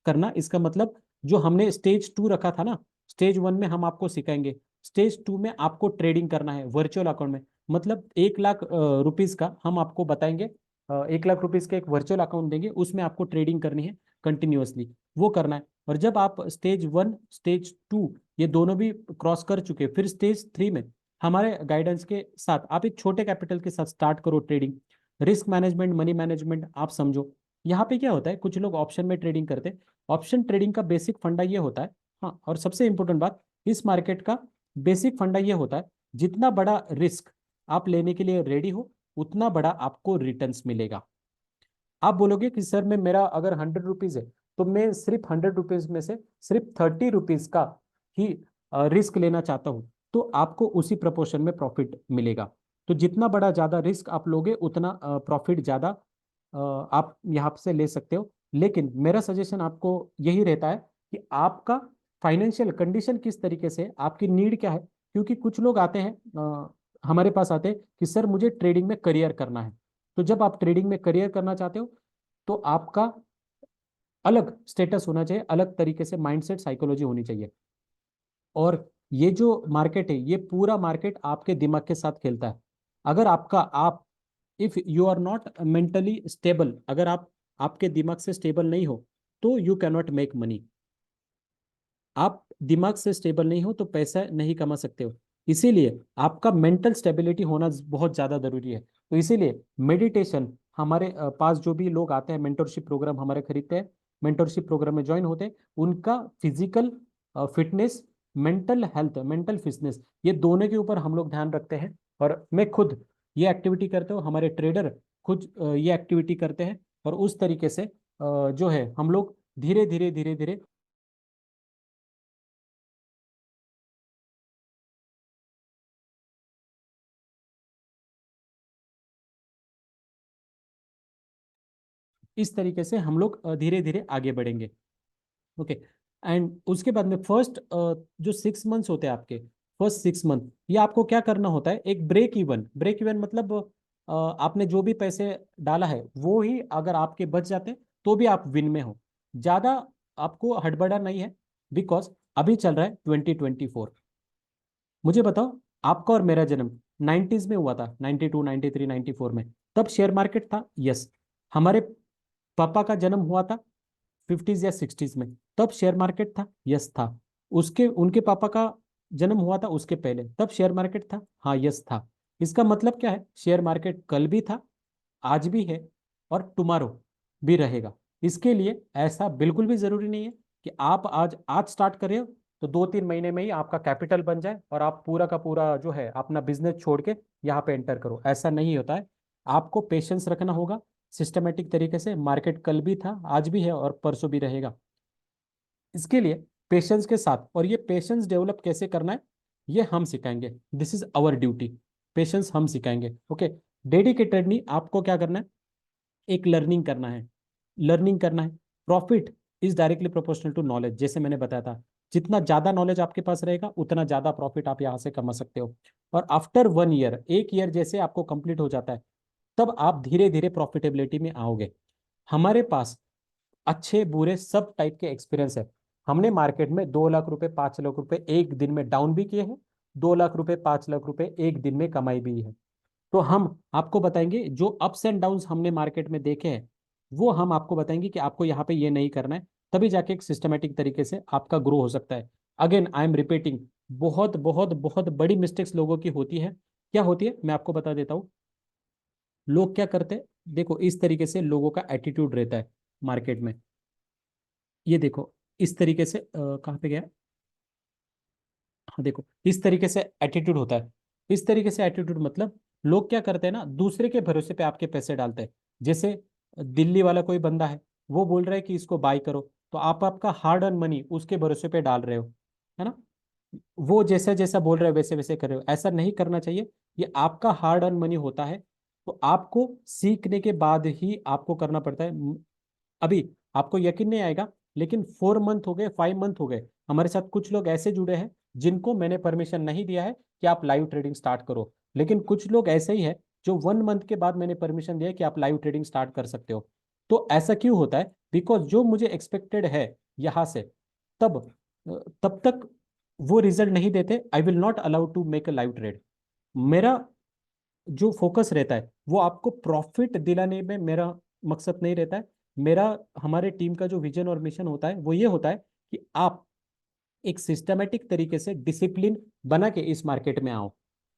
करना, इसका मतलब जो हमने स्टेज 2 रखा था ना, स्टेज 1 में हम आपको सिखाएंगे, स्टेज 2 में आपको ट्रेडिंग करना है वर्चुअल अकाउंट में। मतलब 1 लाख रुपीज का हम आपको बताएंगे, 1 लाख रुपीज का एक वर्चुअल अकाउंट देंगे, उसमें आपको ट्रेडिंग करनी है कंटिन्यूअसली, वो करना है। और जब आप स्टेज 1 स्टेज 2 ये दोनों भी क्रॉस कर चुके, फिर स्टेज 3 में हमारे गाइडेंस के साथ आप एक छोटे कैपिटल के साथ स्टार्ट करो trading. Risk management, money management आप समझो। यहाँ पे क्या होता है, कुछ लोग ऑप्शन में ट्रेडिंग करते हैं। ऑप्शन ट्रेडिंग का बेसिक फंडा ये होता है, हाँ, और सबसे इंपॉर्टेंट बात, इस मार्केट का बेसिक फंडा ये होता है, जितना बड़ा रिस्क आप लेने के लिए रेडी हो, उतना बड़ा आपको रिटर्न्स मिलेगा। आप बोलोगे कि सर मैं, मेरा अगर 100 रुपीज है, तो मैं सिर्फ 100 रुपीज में से सिर्फ 30 रुपीज का ही रिस्क लेना चाहता हूँ, तो आपको उसी प्रपोर्शन में प्रॉफिट मिलेगा। तो जितना बड़ा ज्यादा रिस्क आप लोगे, उतना प्रॉफिट ज्यादा आप यहाँ से ले सकते हो। लेकिन मेरा सजेशन आपको यही रहता है कि आपका फाइनेंशियल कंडीशन किस तरीके से है, आपकी नीड क्या है। क्योंकि कुछ लोग आते हैं, हमारे पास आते हैं कि सर मुझे ट्रेडिंग में करियर करना है। तो जब आप ट्रेडिंग में करियर करना चाहते हो, तो आपका अलग स्टेटस होना चाहिए, अलग तरीके से माइंडसेट, साइकोलॉजी होनी चाहिए। और ये जो मार्केट है, ये पूरा मार्केट आपके दिमाग के साथ खेलता है। अगर आपका आप, if you are not mentally stable, अगर आप आपके दिमाग से स्टेबल नहीं हो, तो you can not make money. आप दिमाग से स्टेबल नहीं हो तो पैसा नहीं कमा सकते हो। इसीलिए आपका मेंटल स्टेबिलिटी होना बहुत ज़्यादा जरूरी है। तो इसीलिए मेडिटेशन, हमारे पास जो भी लोग आते हैं मेंटरशिप प्रोग्राम हमारे खरीदते हैं, मेंटरशिप प्रोग्राम में ज्वाइन होते हैं, उनका physical fitness, mental health, mental fitness, ये दोनों के ऊपर हम लोग ध्यान रखते हैं। और मैं खुद ये एक्टिविटी करते हूँ, हमारे ट्रेडर खुद ये एक्टिविटी करते हैं। और उस तरीके से जो है हम लोग धीरे धीरे धीरे धीरे इस तरीके से हम लोग धीरे धीरे आगे बढ़ेंगे। ओके। एंड उसके बाद में फर्स्ट जो 6 मंथ्स होते हैं आपके, फर्स्ट 6 मंथ ये आपको क्या करना होता है, एक ब्रेक इवन मतलब आपने जो भी पैसे डाला है वो ही अगर आपके बच जाते हैं तो भी आप विन में हो। ज्यादा आपको हड़बड़ा नहीं है, बिकॉज अभी चल रहा है 2024। मुझे बताओ, आपका और मेरा जन्म 90s में हुआ था, 92 93 94 में, तब शेयर मार्केट था? यस। हमारे पापा का जन्म हुआ था 50s या 60s में, तब शेयर मार्केट था? यस था। उसके उनके पापा का जन्म हुआ था उसके पहले, तब शेयर मार्केट था? हाँ, यस था। इसका मतलब क्या है, शेयर मार्केट कल भी था, आज भी है, और टुमारो भी रहेगा। इसके लिए ऐसा बिल्कुल भी जरूरी नहीं है कि आप आज आज स्टार्ट करें तो 2-3 महीने में ही आपका कैपिटल बन जाए और आप पूरा का पूरा जो है अपना बिजनेस छोड़ के यहाँ पे एंटर करो। ऐसा नहीं होता है। आपको पेशेंस रखना होगा, सिस्टमेटिक तरीके से। मार्केट कल भी था, आज भी है, और परसों भी रहेगा। इसके लिए पेशेंस के साथ, और ये पेशेंस डेवलप कैसे करना है ये हम सिखाएंगे। This is our duty. Patience हम सिखाएंगे। ओके। डेडिकेटेडली आपको क्या करना है, एक लर्निंग करना है, लर्निंग करना है। Profit is directly proportional to knowledge, जैसे मैंने बताया था। जितना ज्यादा नॉलेज आपके पास रहेगा उतना ज्यादा प्रॉफिट आप यहाँ से कमा सकते हो। और आफ्टर 1 ईयर, 1 ईयर जैसे आपको कंप्लीट हो जाता है, तब आप धीरे धीरे प्रॉफिटेबिलिटी में आओगे। हमारे पास अच्छे बुरे सब टाइप के एक्सपीरियंस है। हमने मार्केट में 2 लाख रुपए, 5 लाख रुपए एक दिन में डाउन भी किए हैं, 2 लाख रुपए, 5 लाख रुपए एक दिन में कमाई भी है। तो हम आपको बताएंगे जो अप्स एंड डाउन्स हमने मार्केट में देखे हैं, वो हम आपको बताएंगे कि आपको यहाँ पे ये नहीं करना है, तभी जाके एक सिस्टमेटिक तरीके से आपका ग्रो हो सकता है। अगेन आई एम रिपीटिंग, बहुत बहुत बहुत बड़ी मिस्टेक्स लोगों की होती है। क्या होती है मैं आपको बता देता हूँ। लोग क्या करते हैं, देखो इस तरीके से लोगों का एटीट्यूड रहता है मार्केट में। ये देखो, इस तरीके से कहाँ पे गया, हाँ देखो इस तरीके से एटीट्यूड होता है। इस तरीके से एटीट्यूड मतलब लोग क्या करते हैं ना, दूसरे के भरोसे पे आपके पैसे डालते हैं। जैसे दिल्ली वाला कोई बंदा है, वो बोल रहा है कि इसको बाय करो, तो आप आपका हार्ड अर्न मनी उसके भरोसे पे डाल रहे हो, है ना। वो जैसा जैसा बोल रहे हो वैसे वैसे कर रहे हो, ऐसा नहीं करना चाहिए। ये आपका हार्ड अर्न मनी होता है, तो आपको सीखने के बाद ही आपको करना पड़ता है। अभी आपको यकीन नहीं आएगा, लेकिन 4 मंथ हो गए, 5 मंथ हो गए, हमारे साथ कुछ लोग ऐसे जुड़े हैं जिनको मैंने परमिशन नहीं दिया है कि आप लाइव ट्रेडिंग स्टार्ट करो। लेकिन कुछ लोग ऐसे ही है जो 1 मंथ के बाद मैंने परमिशन दिया है कि आप लाइव ट्रेडिंग स्टार्ट कर सकते हो। तो ऐसा क्यों होता है, बिकॉज जो मुझे एक्सपेक्टेड है यहाँ से, तब तब तक वो रिजल्ट नहीं देते, I will not allow to make a live trade. मेरा जो फोकस रहता है वो आपको प्रॉफिट दिलाने में मेरा मकसद नहीं रहता है। मेरा, हमारे टीम का जो विजन और मिशन होता है वो ये होता है कि आप एक सिस्टमेटिक तरीके से डिसिप्लिन बना के इस मार्केट में आओ,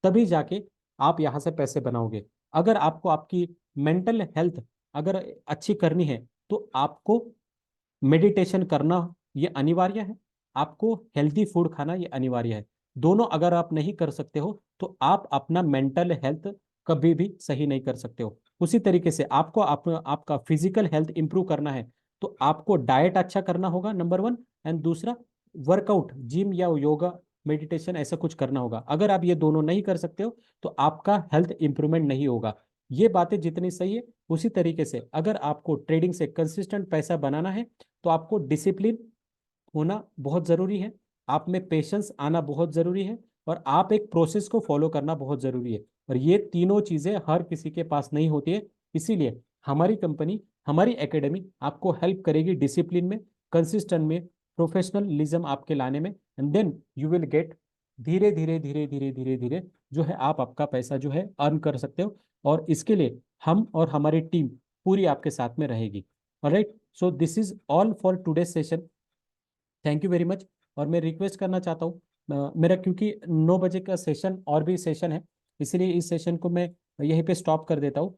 तभी जाके आप यहाँ से पैसे बनाओगे। अगर आपको आपकी मेंटल हेल्थ अगर अच्छी करनी है, तो आपको मेडिटेशन करना ये अनिवार्य है, आपको हेल्दी फूड खाना ये अनिवार्य है। दोनों अगर आप नहीं कर सकते हो तो आप अपना मेंटल हेल्थ कभी भी सही नहीं कर सकते हो। उसी तरीके से आपको आपका फिजिकल हेल्थ इंप्रूव करना है, तो आपको डाइट अच्छा करना होगा, नंबर 1। एंड दूसरा, वर्कआउट, जिम या योगा, मेडिटेशन ऐसा कुछ करना होगा। अगर आप ये दोनों नहीं कर सकते हो तो आपका हेल्थ इंप्रूवमेंट नहीं होगा। ये बातें जितनी सही है, उसी तरीके से अगर आपको ट्रेडिंग से कंसिस्टेंट पैसा बनाना है तो आपको डिसिप्लिन होना बहुत ज़रूरी है, आप में पेशेंस आना बहुत ज़रूरी है, और आप एक प्रोसेस को फॉलो करना बहुत ज़रूरी है। और ये तीनों चीज़ें हर किसी के पास नहीं होती है। इसीलिए हमारी कंपनी, हमारी एकेडमी आपको हेल्प करेगी डिसिप्लिन में, कंसिस्टेंट में, प्रोफेशनलिज्म आपके लाने में। And then you will get, धीरे धीरे धीरे धीरे धीरे धीरे जो है आप आपका पैसा जो है अर्न कर सकते हो। और इसके लिए हम और हमारी टीम पूरी आपके साथ में रहेगी। Alright, so this is all for today session. Thank you very much. और मैं रिक्वेस्ट करना चाहता हूँ, मेरा क्योंकि 9 बजे का सेशन और भी सेशन है, इसलिए इस सेशन को मैं यहीं पे स्टॉप कर देता हूँ।